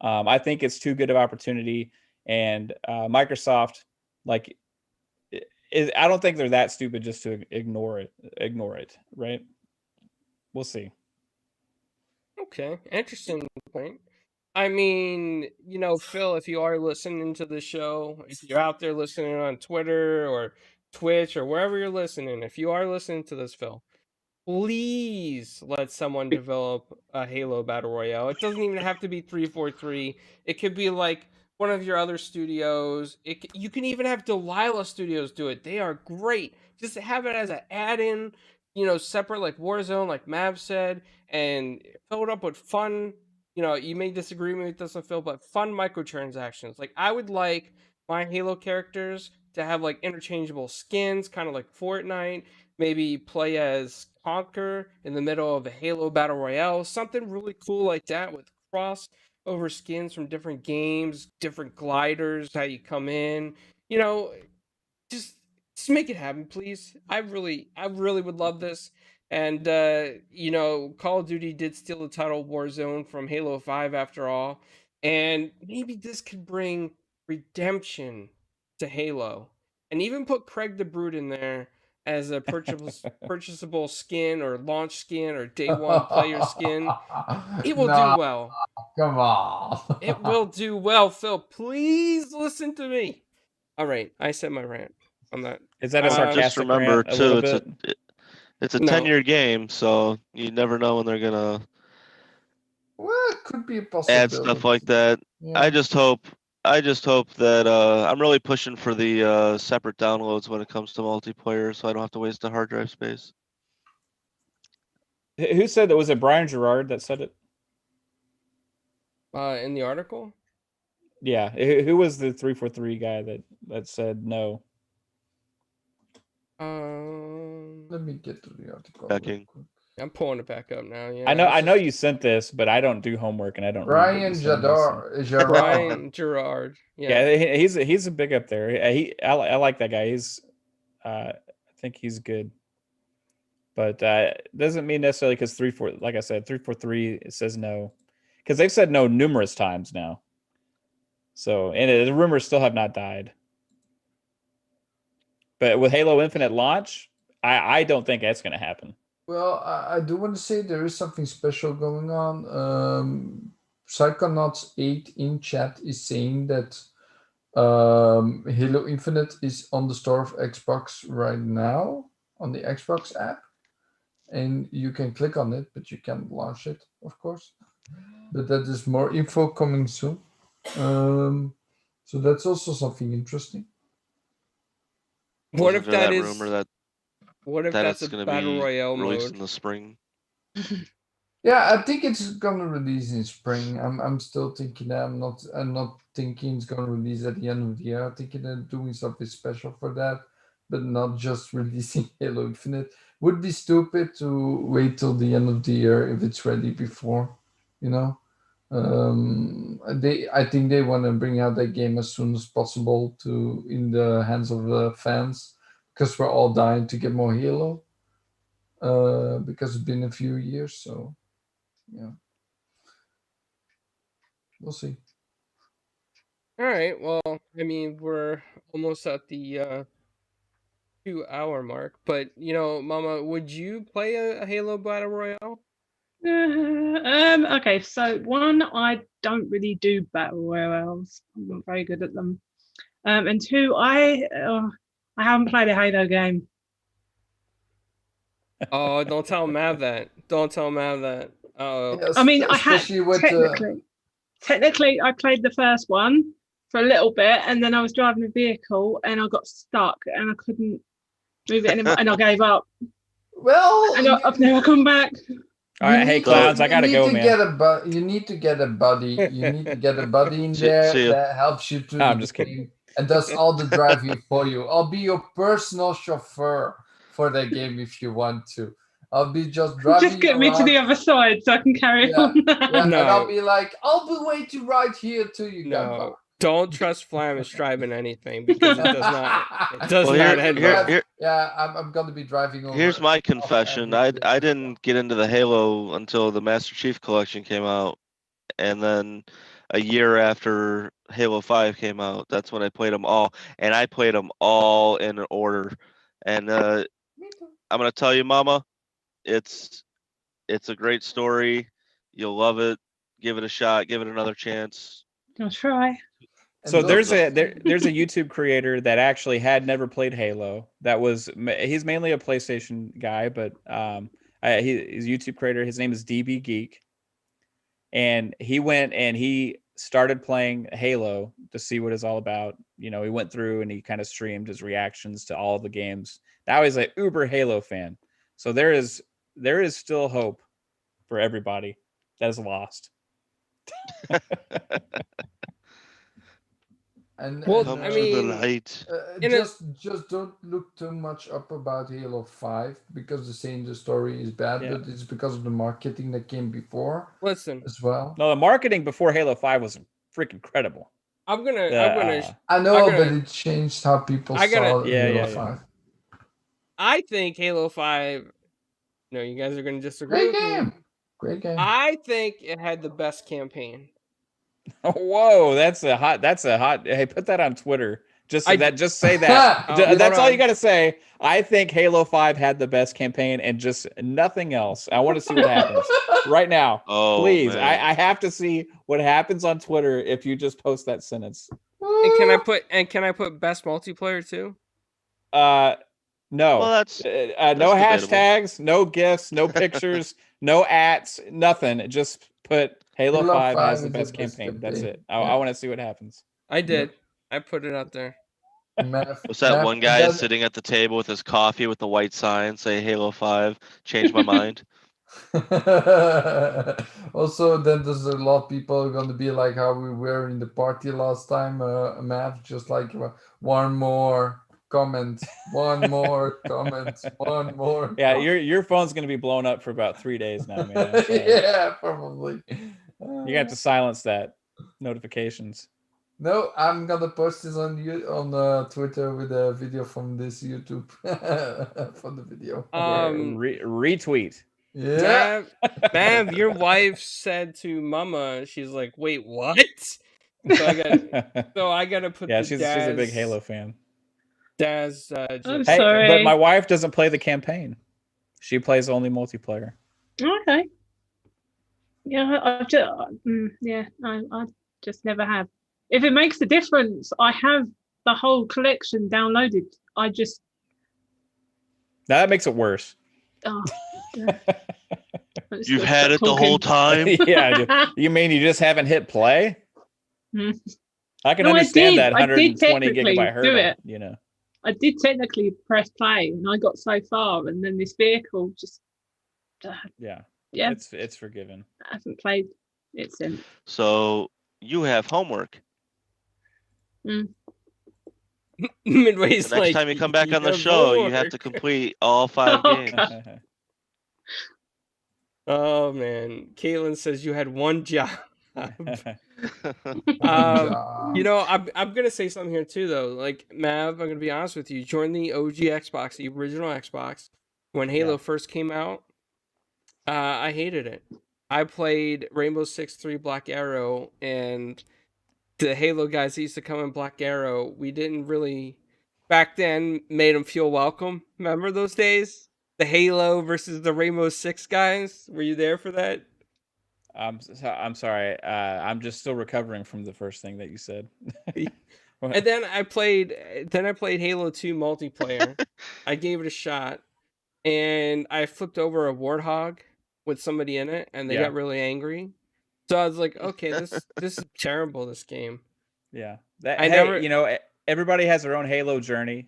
I think it's too good of opportunity, and Microsoft, I don't think they're that stupid just to ignore it, right? We'll see. Okay, interesting point. I mean, Phil, if you are listening to the show, if you're out there listening on Twitter or Twitch or wherever you're listening, if you are listening to this, Phil, please let someone develop a Halo Battle Royale. It doesn't even have to be 343. It could be like one of your other studios. You can even have Delilah Studios do it. They are great. Just have it as an add-in, separate like Warzone, like Mav said, and fill it up with fun. You may disagree with this, Phil, but fun microtransactions. Like I would like my Halo characters to have like interchangeable skins, kind of like Fortnite. Maybe play as Conquer in the middle of a Halo Battle Royale, something really cool like that with crossover skins from different games, different gliders, how you come in. You know, just make it happen, please. I really would love this. And Call of Duty did steal the title Warzone from Halo 5 after all. And maybe this could bring redemption to Halo. And even put Craig the Brute in there as a purchasable skin or launch skin or day one player skin. It will do No, well. come on. It will do well, Phil. Please listen to me. All right, I said my rant. I'm not. Is that a Just sarcastic remember rant? A little too, bit. it's a No. 10-year game, so you never know when they're gonna Well, it could be a possibility. add stuff like that. Yeah. I just hope that I'm really pushing for the separate downloads when it comes to multiplayer, so I don't have to waste the hard drive space. Who said that? Was it Brian Gerard that said it? In the article? Yeah. Who was the 343 guy that said no? Let me get to the article. Checking. I'm pulling it back up now. Yeah. I know you sent this, but I don't do homework and I don't. Brian Jador. Brian Gerard. Yeah, he's a big up there. I like that guy. I think he's good. But doesn't mean necessarily because like I said, 343 it says no, because they've said no numerous times now. So and the rumors still have not died. But with Halo Infinite launch, I don't think that's going to happen. Well, I do want to say there is something special going on. Psychonauts 8 in chat is saying that Halo Infinite is on the store of Xbox right now on the Xbox app, and you can click on it, but you can't launch it, of course. But that is more info coming soon. So that's also something interesting. What if that is? Rumor that what if that's a battle royale released mode in the spring? Yeah, I think it's gonna release in spring. I'm still thinking that. I'm not thinking it's gonna release at the end of the year. I'm thinking they're doing something special for that, but not just releasing Halo Infinite. Would be stupid to wait till the end of the year if it's ready before, I think they want to bring out that game as soon as possible in the hands of the fans, because we're all dying to get more Halo. Because it's been a few years, so yeah, we'll see. All right. Well, I mean, we're almost at the 2-hour mark, but Mama, would you play a Halo Battle Royale? Okay, so one, I don't really do battle royales. I'm not very good at them. And two, I haven't played a Halo game. Oh, don't tell Mav that. Don't tell Mav that. Oh. Yes, I mean, I had with technically, I played the first one for a little bit, and then I was driving a vehicle and I got stuck and I couldn't move it anymore, and I gave up. Well, and I've never come back. All right, hey clowns, I gotta go, man. You need to get a buddy. You need to get a buddy in there that helps you to. I'm just kidding. And does all the driving for you. I'll be your personal chauffeur for that game if you want to. I'll be just driving. Just get me to the other side so I can carry on. Yeah, no. And I'll be like, I'll be waiting right here till you get back. Don't trust Flamish driving anything, because it does not. It does not end well. Yeah, I'm gonna be driving over. Here's my confession. I didn't get into the Halo until the Master Chief Collection came out, and then a year after Halo 5 came out, that's when I played them all, and I played them all in order. And I'm gonna tell you, Mama, it's a great story. You'll love it. Give it a shot. Give it another chance. I'll try. So those there's a YouTube creator that actually had never played Halo. He's mainly a PlayStation guy, but he's a YouTube creator. His name is DB Geek, and he went and he started playing Halo to see what it's all about. He went through and he kind of streamed his reactions to all the games. Now he's an uber Halo fan. So there is still hope for everybody that is lost. Well, Come I to the mean, light. just don't look too much up about Halo 5 because they're saying the story is bad, Yeah. but it's because of the marketing that came before listen, as well. No, the marketing before Halo 5 was freaking incredible. I'm gonna I know, I'm but gonna- it changed how people I gotta- saw Yeah, Halo yeah, 5. I think Halo 5. No, you guys are gonna disagree Great with me. game. Great game. I think it had the best campaign. Whoa, that's a hot. Hey, put that on Twitter. Just I- just say that. Hold That's all you on. got to say. I think Halo 5 had the best campaign and just nothing else. I want to see what happens right now. Oh, Please, man. I have to see what happens on Twitter if you just post that sentence. And can I put best multiplayer too? No. Well, that's no debatable. hashtags, no gifs, no pictures, no @s, nothing. Just put Halo 5 has the best campaign. That's it. I want to see what happens. I did. I put it out there. Was that one guy sitting at the table with his coffee with the white sign say Halo 5 changed my mind? Also, then there's a lot of people going to be like how we were in the party last time, Mav, just like one more comment, one more comment, one more. Yeah, your phone's gonna be blown up for about 3 days now, man. Yeah, probably. You have to silence that notifications. No, I'm gonna post this on Twitter with a video from this YouTube from the video. Retweet. Yeah. Mav, your wife said to Mama, she's like, "Wait, what?" So I gotta put. Yeah, the she's a big Halo fan. Daz. I'm Hey, sorry. but my wife doesn't play the campaign. She plays only multiplayer. Okay. Yeah, I just never have. If it makes a difference, I have the whole collection downloaded. Now that makes it worse. Oh, yeah. Let's You've just had stop it the whole talking. time? Yeah. You mean you just haven't hit play? Hmm. I can No, I understand did. that I did 120 technically gigabyte do hurdle. it. I did technically press play, and I got so far, and then this vehicle just Yeah. It's forgiven. I haven't played it since. So you have homework. Midway's The next time you come back on the show, you have to complete all 5 Oh, games. God. Oh man, Caitlin says you had one job. Job. You know, I'm gonna say something here too, though. Like Mav, I'm gonna be honest with you. Join the OG Xbox, the original Xbox, when Halo first came out. I hated it. I played Rainbow Six 3 Black Arrow, and the Halo guys that used to come in Black Arrow, we didn't really back then made them feel welcome. Remember those days? The Halo versus the Rainbow Six guys. Were you there for that? I'm sorry. I'm just still recovering from the first thing that you said. And then I played Halo 2 multiplayer. I gave it a shot, and I flipped over a warthog with somebody in it, and they got really angry. So I was like, okay, this is terrible, this game. Yeah. Everybody has their own Halo journey,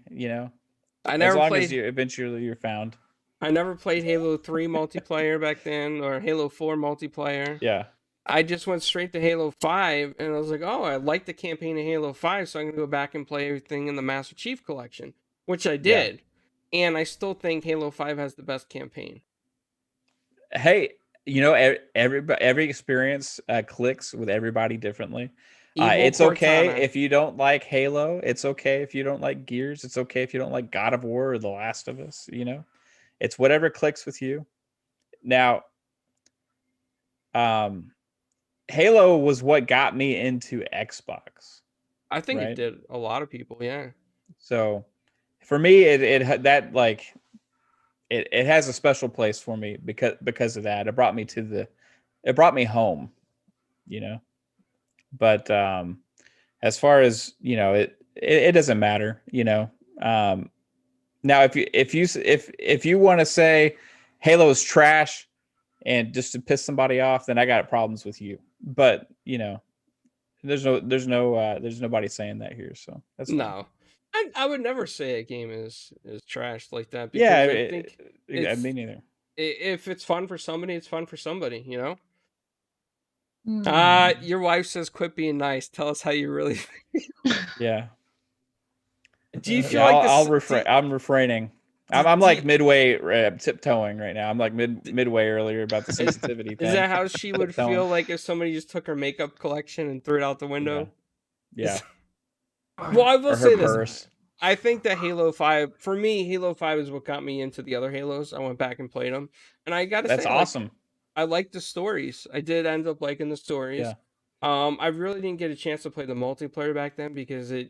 as long as you eventually you're found. I never played Halo 3 multiplayer back then, or Halo 4 multiplayer. Yeah. I just went straight to Halo 5, and I was like, oh, I like the campaign of Halo 5, so I'm going to go back and play everything in the Master Chief Collection, which I did. Yeah. And I still think Halo 5 has the best campaign. Hey, every experience clicks with everybody differently. It's okay if you don't like Halo. It's okay if you don't like Gears. It's okay if you don't like God of War or The Last of Us, It's whatever clicks with you. Now, Halo was what got me into Xbox. I think it did a lot of people, yeah. So, for me, it has a special place for me because of that. It brought me home, But as far as it doesn't matter. Now if you want to say Halo is trash and just to piss somebody off, then I got problems with you. But there's nobody saying that here, so that's fine. No, I would never say a game is trash like that, because Yeah, I think I mean neither. If it's fun for somebody, it's fun for somebody, Hmm. Your wife says, "Quit being nice. Tell us how you really feel." Yeah. Do you feel Yeah, like I'll this? refrain. I'm refraining. I'm like midway tiptoeing right now. I'm like midway earlier about the sensitivity Is thing. that how she would Tiptoeing. feel like if somebody just took her makeup collection and threw it out the window? Yeah. Well, I will Or her say this. purse. I think that Halo 5, for me, Halo 5 is what got me into the other Halos. I went back and played them. And I got to That's say, awesome. I like the stories. I did end up liking the stories. Yeah. I really didn't get a chance to play the multiplayer back then because I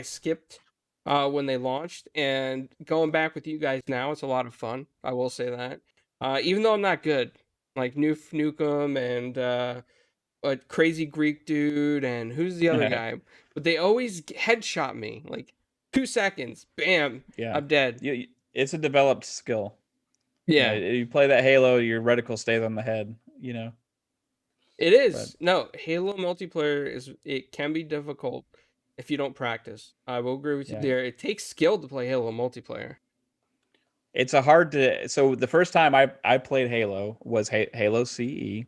skipped when they launched. And going back with you guys now, it's a lot of fun. I will say that. Even though I'm not good, like Nukem and a crazy Greek dude, and who's the other guy? But they always headshot me like 2 seconds. Bam, Yeah. I'm dead. It's a developed skill. Yeah, You play that Halo, your reticle stays on the head. it is. No, Halo multiplayer it can be difficult if you don't practice. I will agree with you there. It takes skill to play Halo multiplayer. It's so the first time I played Halo was Halo CE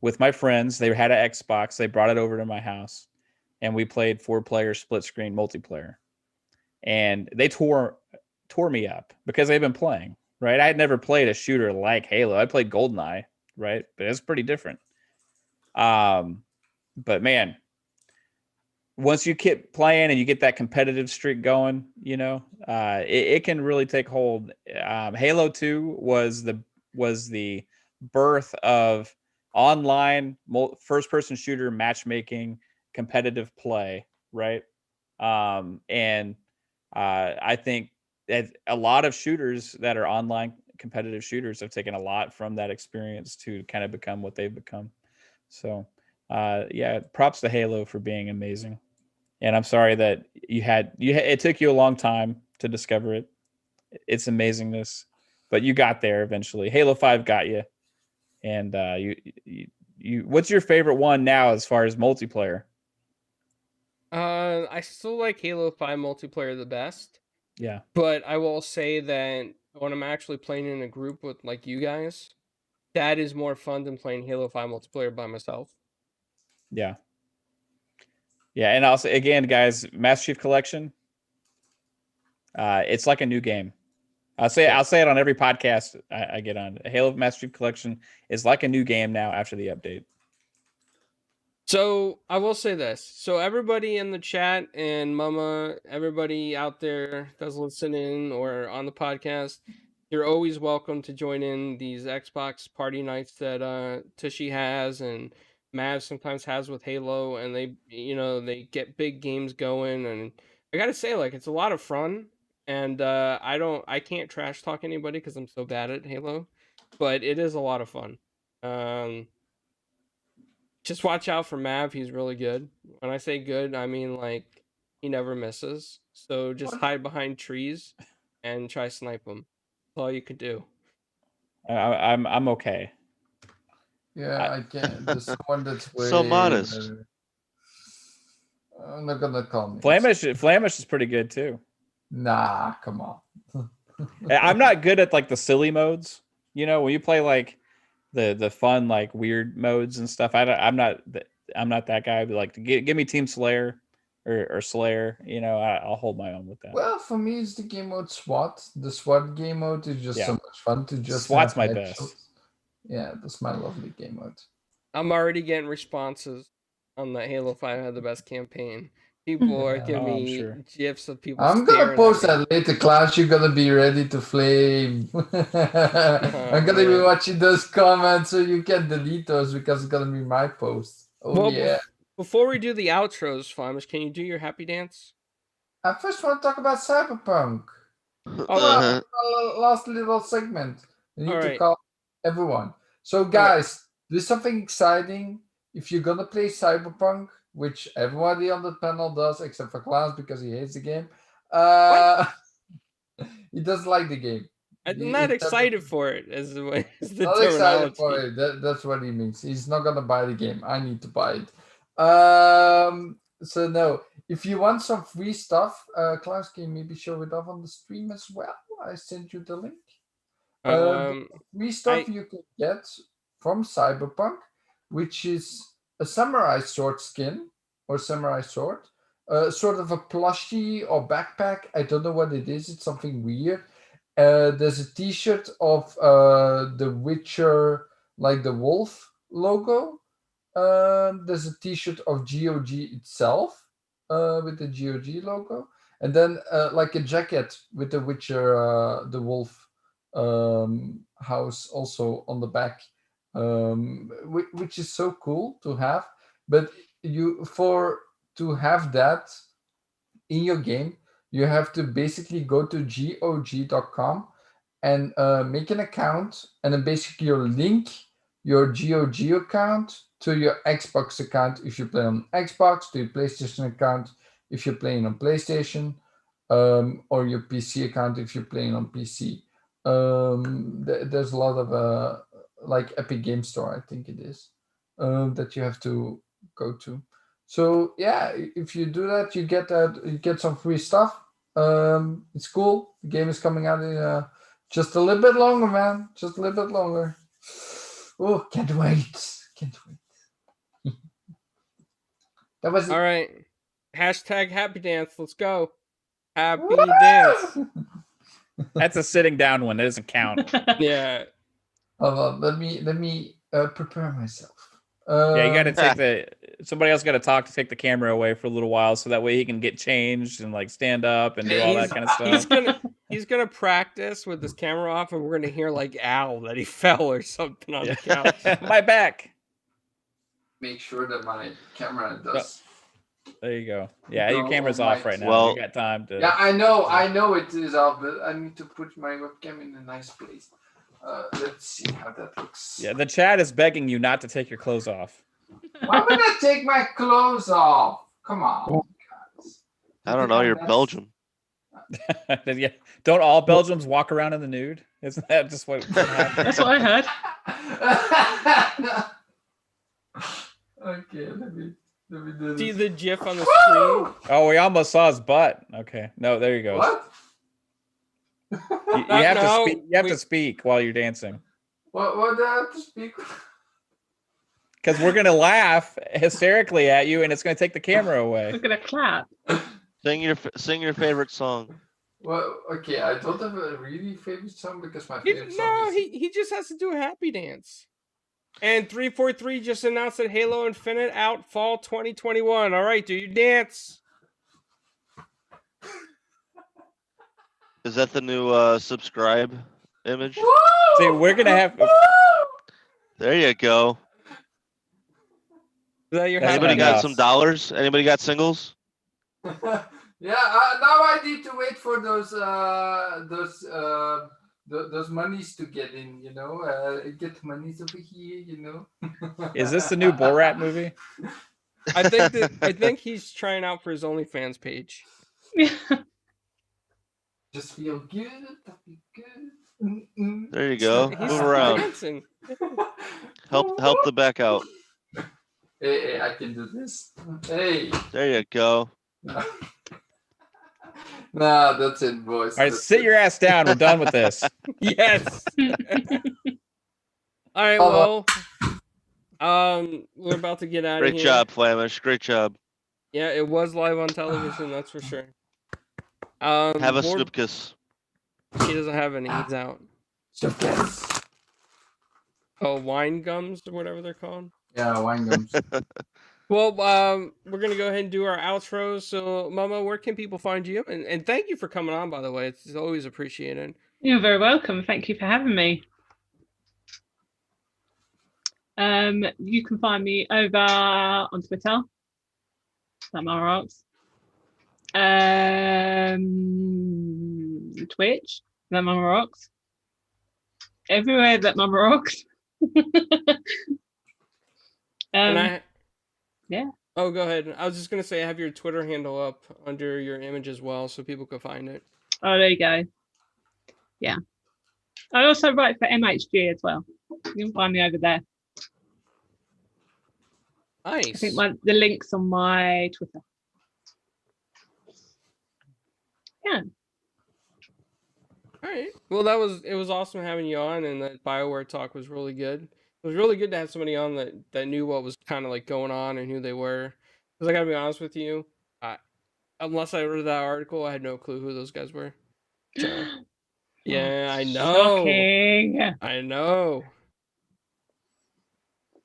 with my friends. They had an Xbox. They brought it over to my house, and we played 4-player split screen multiplayer. And they tore me up because they've been playing, right? I had never played a shooter like Halo. I played GoldenEye, right? But it's pretty different. But man, once you keep playing and you get that competitive streak going, it can really take hold. Halo 2 was the birth of online first-person shooter matchmaking competitive play, right? And I think that a lot of shooters that are online competitive shooters have taken a lot from that experience to kind of become what they've become. So, props to Halo for being amazing. And I'm sorry that it took you a long time to discover it. It's amazingness, but you got there eventually. Halo 5 got you. And you what's your favorite one now as far as multiplayer? I still like Halo 5 multiplayer the best. Yeah. But I will say that when I'm actually playing in a group with like you guys, that is more fun than playing Halo 5 multiplayer by myself. Yeah. Yeah, and also again, guys, Master Chief Collection. It's like a new game. I'll say it on every podcast I get on. Halo Master Chief Collection is like a new game now after the update. So I will say this. So everybody in the chat and Mama, everybody out there that's listening or on the podcast, you're always welcome to join in these Xbox party nights that Tushy has and Mav sometimes has with Halo, and they get big games going, and I gotta say, like, it's a lot of fun. And I can't trash talk anybody because I'm so bad at Halo, but it is a lot of fun. Just watch out for Mav. He's really good. When I say good, I mean like he never misses. So just hide behind trees and try snipe him. That's all you could do. I'm okay. Yeah, I can't. There's someone that's way So modest. better. I'm not gonna call me. Flamish is pretty good too. Nah, come on. I'm not good at like the silly modes. When you play like the fun like weird modes and stuff. I'm not that guy. But like give me Team Slayer or Slayer. I'll hold my own with that. Well, for me, it's the game mode SWAT. The SWAT game mode is just so much fun to just SWAT's have my headshots. best. Yeah, that's my lovely game mode. I'm already getting responses on the Halo 5 had the best campaign. People are giving me gifs of people. I'm gonna post that later, Clash. You're gonna be ready to flame. I'm gonna be watching those comments so you can delete those because it's gonna be my post. Oh yeah. Before we do the outros, Flamish, can you do your happy dance? I first want to talk about Cyberpunk. Last little segment. I need to call everyone. So guys, there's something exciting. If you're gonna play Cyberpunk, which everybody on the panel does except for Klaus because he hates the game. He doesn't like the game. I'm not excited for it, as the Not excited for terminology. it. That's what he means. He's not gonna buy the game. I need to buy it. So no, if you want some free stuff, Klaus, can you maybe show it off on the stream as well? I sent you the link. Free stuff you can get from Cyberpunk, which is a samurai sword skin or samurai sword, sort of a plushie or backpack. I don't know what it is. It's something weird. There's a T-shirt of the Witcher, like the wolf logo. There's a T-shirt of GOG itself with the GOG logo, and then like a jacket with the Witcher, the wolf house also on the back, which is so cool to have. But to have that in your game, you have to basically go to GOG.com and make an account, and then basically you link your GOG account to your Xbox account if you play on Xbox, to your PlayStation account if you're playing on PlayStation, or your PC account if you're playing on PC. There's a lot of like Epic Game Store, I think it is, that you have to go to. So yeah, if you do that, you get some free stuff. It's cool. The game is coming out in just a little bit longer, man. Just a little bit longer. Oh, can't wait. Can't wait. That was All right. Hashtag happy dance. Let's go. Happy dance. That's a sitting down one. That doesn't count. Yeah. Hold on. Let me prepare myself. Yeah, you got to take somebody else got to talk to take the camera away for a little while, so that way he can get changed and like stand up and do all that kind of stuff. He's gonna practice with his camera off, and we're gonna hear like Al that he fell or something on the couch. My back. Make sure that my camera does. There you go. Yeah, your camera's on off my right now. Well- You got time to. Yeah, I know it is off, but I need to put my webcam in a nice place. Let's see how that looks. Yeah, the chat is begging you not to take your clothes off. Why would I take my clothes off? Come on, guys. I don't know. You're Belgium. Yeah. Don't all Belgians walk around in the nude? Isn't that just what happens? That's what I heard. Okay, let me do See this. the GIF on the screen? Oh, we almost saw his butt. Okay. No, there you go. What? You have to speak. You have to speak while you're dancing. What do I have to speak? Because we're gonna laugh hysterically at you, and it's gonna take the camera away. We're gonna clap. Sing your favorite song. Well, okay, I don't have a really favorite song because my favorite song No, is... he just has to do a happy dance. And 343 just announced that Halo Infinite out fall 2021. All right, do your dance. Is that the new subscribe image? See, we're gonna have. There you go. Is that your That's happy Anybody got dance? some dollars? Anybody got singles? Yeah, now I need to wait for those monies to get in, you know, get monies over here, you know. Is this the new Borat movie? I think he's trying out for his OnlyFans page. Just feel good, feel good. There you go. He's Move around. dancing. Help the back out. Hey, I can do this. Hey. There you go. Nah, that's it, boys. All right, That's sit it. your ass down. We're done with this. Yes. All right, well, we're about to get out of Great here. job, Flamish. Great job. Yeah, it was live on television, that's for sure. Have a Board- snoop kiss. He doesn't have any. He's out. Yes. Oh, wine gums or whatever they're called. Yeah, wine gums. Well, we're gonna go ahead and do our outros. So, Mama, where can people find you? And thank you for coming on, by the way. It's always appreciated. You're very welcome. Thank you for having me. You can find me over on Twitter. That Mama Rocks. Twitch. That Mama Rocks. Everywhere that Mama Rocks. And yeah. Oh, go ahead. I was just gonna say, have your Twitter handle up under your image as well, so people can find it. Oh, there you go. Yeah. I also write for MHG as well. You can find me over there. Nice. I think the link's on my Twitter. Yeah. All right. Well, it was awesome having you on, and that Bioware talk was really good. It was really good to have somebody on that knew what was kind of like going on and who they were. Because I gotta be honest with you, unless I read that article, I had no clue who those guys were. So yeah, I know. Shocking. I know.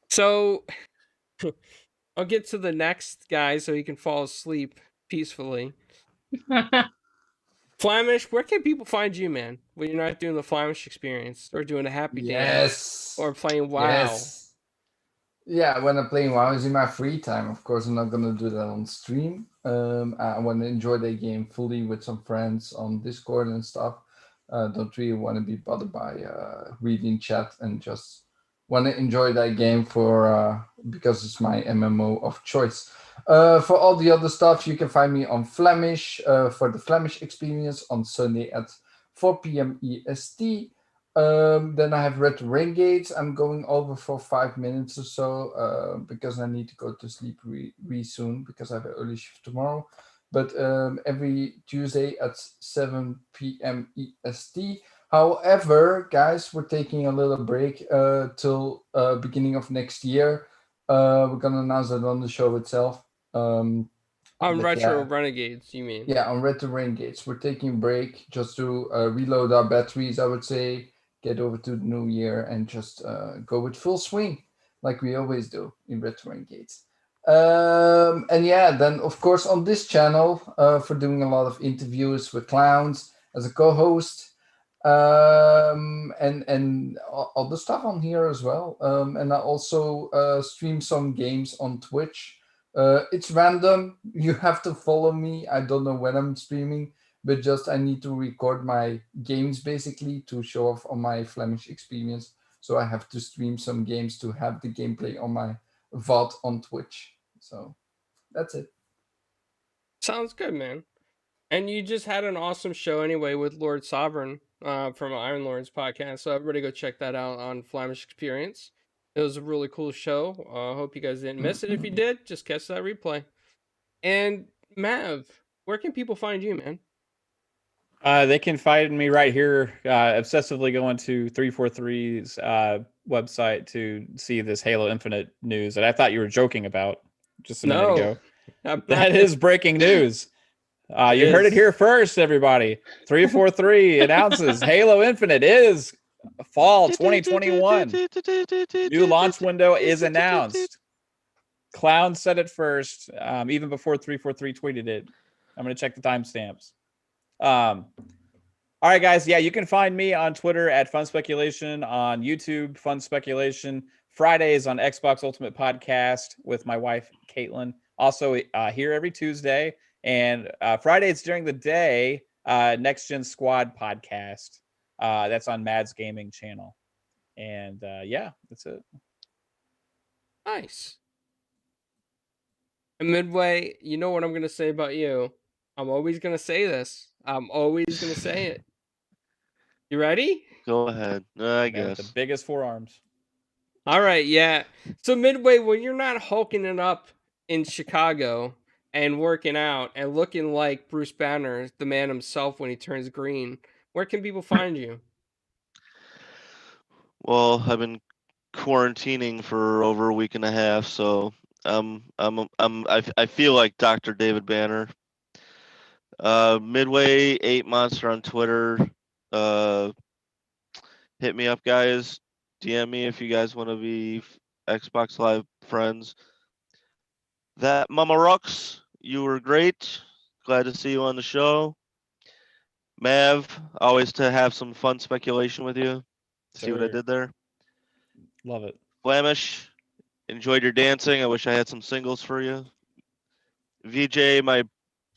So I'll get to the next guy so he can fall asleep peacefully. Flamish, where can people find you, man? When you're not doing the Flamish experience or doing a happy dance or playing WoW. Yes. Yeah, when I'm playing WoW, it's in my free time. Of course, I'm not gonna do that on stream. I want to enjoy the game fully with some friends on Discord and stuff. Don't really want to be bothered by reading chat and just want to enjoy that game for because it's my MMO of choice. For all the other stuff, you can find me on Flemish for the Flemish experience on Sunday at 4 p.m. EST. Then I have RetroRenegades. I'm going over for 5 minutes or so because I need to go to sleep re soon because I have an early shift tomorrow. But every Tuesday at 7 p.m. EST. However, guys, we're taking a little break till beginning of next year. We're gonna announce that on the show itself. On Retro Renegades, you mean? Yeah, on RetroRenegades. We're taking a break just to reload our batteries, I would say, get over to the new year and just go with full swing like we always do in RetroRenegades. And yeah, then of course on this channel for doing a lot of interviews with clowns as a co-host and all the stuff on here as well. And I also stream some games on Twitch. It's random. You have to follow me. I don't know when I'm streaming, but just I need to record my games basically to show off on my Flemish experience. So I have to stream some games to have the gameplay on my VOD on Twitch. So that's it. Sounds good, man. And you just had an awesome show anyway with Lord Sovereign from Iron Lords podcast. So everybody go check that out on Flamish Experience. It was a really cool show. I hope you guys didn't miss it. If you did, just catch that replay. And Mav, where can people find you, man? They can find me right here, obsessively going to 343's website to see this Halo Infinite news that I thought you were joking about just a minute ago. That is breaking news. You heard it here first, everybody. 343 announces Halo Infinite is fall 2021. New launch window is announced. Clown said it first, even before 343 tweeted it. I'm going to check the timestamps. All right, guys. Yeah, you can find me on Twitter at Fun Speculation, on YouTube, Fun Speculation. Fridays on Xbox Ultimate Podcast with my wife, Caitlin. Also here every Tuesday. And Fridays during the day, Next Gen Squad Podcast. That's on Mads Gaming channel. And yeah, that's it. Nice. And Midway, you know what I'm going to say about you. I'm always going to say this. I'm always going to say it. You ready? Go ahead. I guess. The biggest forearms. All right, yeah. So Midway, when you're not hulking it up in Chicago and working out and looking like Bruce Banner, the man himself when he turns green, where can people find you? Well, I've been quarantining for over a week and a half, so I feel like Dr. David Banner. Midway 8 Monster on Twitter. Hit me up, guys. DM me if you guys want to be Xbox Live friends. That Mama Rux, you were great. Glad to see you on the show. Mav, always to have some fun speculation with you. See what I did there? Love it. Flamish, enjoyed your dancing. I wish I had some singles for you. VJ, my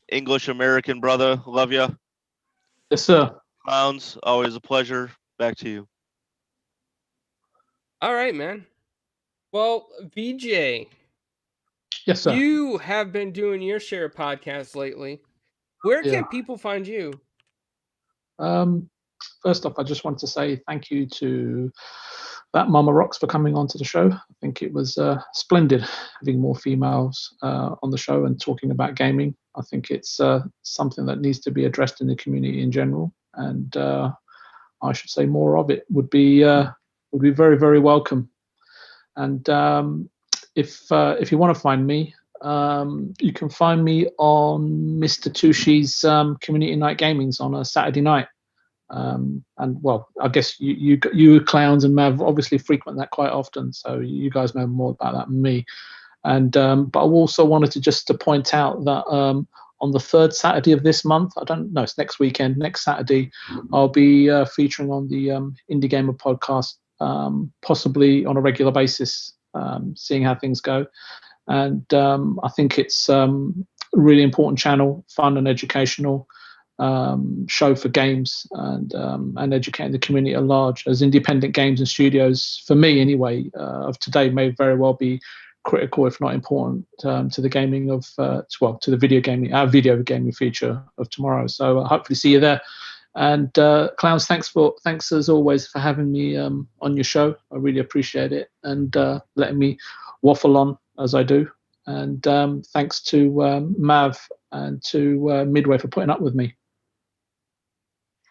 English American brother, love you. Yes, sir. Clowns, always a pleasure. Back to you. All right, man. Well, VJ, Yes, sir. You have been doing your share of podcasts lately. Where Yeah. can people find you? First off, I just want to say thank you to that Mama Rocks for coming onto the show. I think it was splendid having more females on the show and talking about gaming. I think it's something that needs to be addressed in the community in general, and I should say more of it would be very, very welcome. And if you want to find me, you can find me on Mr. Tushi's Community Night Gamings on a Saturday night. And well, I guess you clowns and Mav obviously frequent that quite often, so you guys know more about that than me. And but I also wanted to just to point out that on the third Saturday of this month, I don't know, it's next weekend, next Saturday, I'll be featuring on the Indie Gamer podcast, possibly on a regular basis, seeing how things go. And I think it's a really important channel, fun and educational show for games and educating the community at large. As independent games and studios, for me anyway, of today may very well be critical, if not important, to the gaming of to the video gaming future of tomorrow. So hopefully see you there. And clowns, thanks as always for having me on your show. I really appreciate it, and letting me waffle on as I do. And thanks to Mav and to Midway for putting up with me.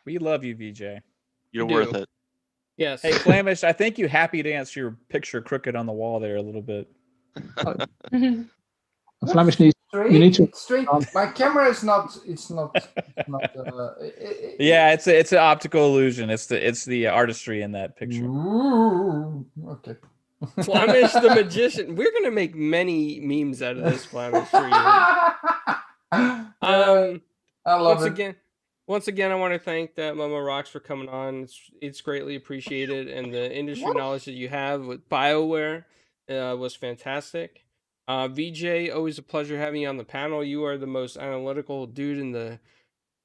We love you, VJ. You're do. worth it. Yes. Hey, Flamish, I think you happy dance your picture crooked on the wall there a little bit. Flamish needs. Straight, You need to. straight. My camera is not. It's not. Yeah, it's an optical illusion. It's the artistry in that picture. Ooh, okay. Flamish the magician. We're gonna make many memes out of this, Flamish, for you. I love Once again, I want to thank that Mama Rocks for coming on. It's greatly appreciated, and the industry knowledge that you have with Bioware was fantastic. VJ, always a pleasure having you on the panel. You are the most analytical dude in the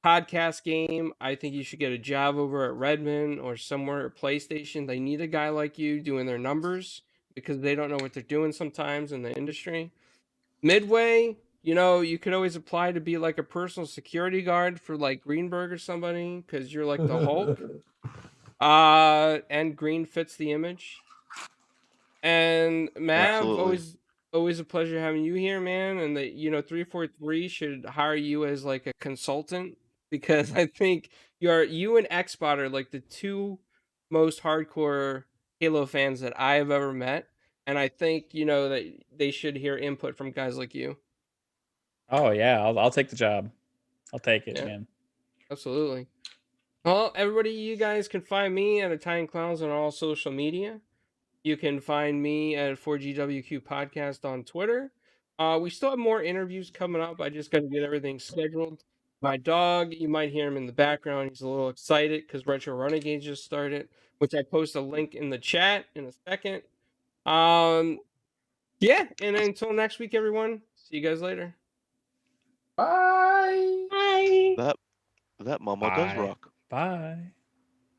podcast game. I think you should get a job over at Redmond or somewhere at PlayStation. They need a guy like you doing their numbers because they don't know what they're doing sometimes in the industry. Midway, you could always apply to be like a personal security guard for like Greenberg or somebody because you're like the Hulk. And green fits the image. And Mav, Absolutely. always a pleasure having you here, man. And that 343 should hire you as like a consultant because I think you and Xbot are like the two most hardcore Halo fans that I have ever met. And I think that they should hear input from guys like you. Oh yeah, I'll take the job. I'll take it, Yeah. man. Absolutely. Well, everybody, you guys can find me at Italian Clowns on all social media. You can find me at 4GWQ Podcast on Twitter. We still have more interviews coming up. I just got to get everything scheduled. My dog, you might hear him in the background. He's a little excited because RetroRenegades just started, which I post a link in the chat in a second. Yeah, and until next week, everyone. See you guys later. Bye. Bye. That mama does Bye. rock. Bye.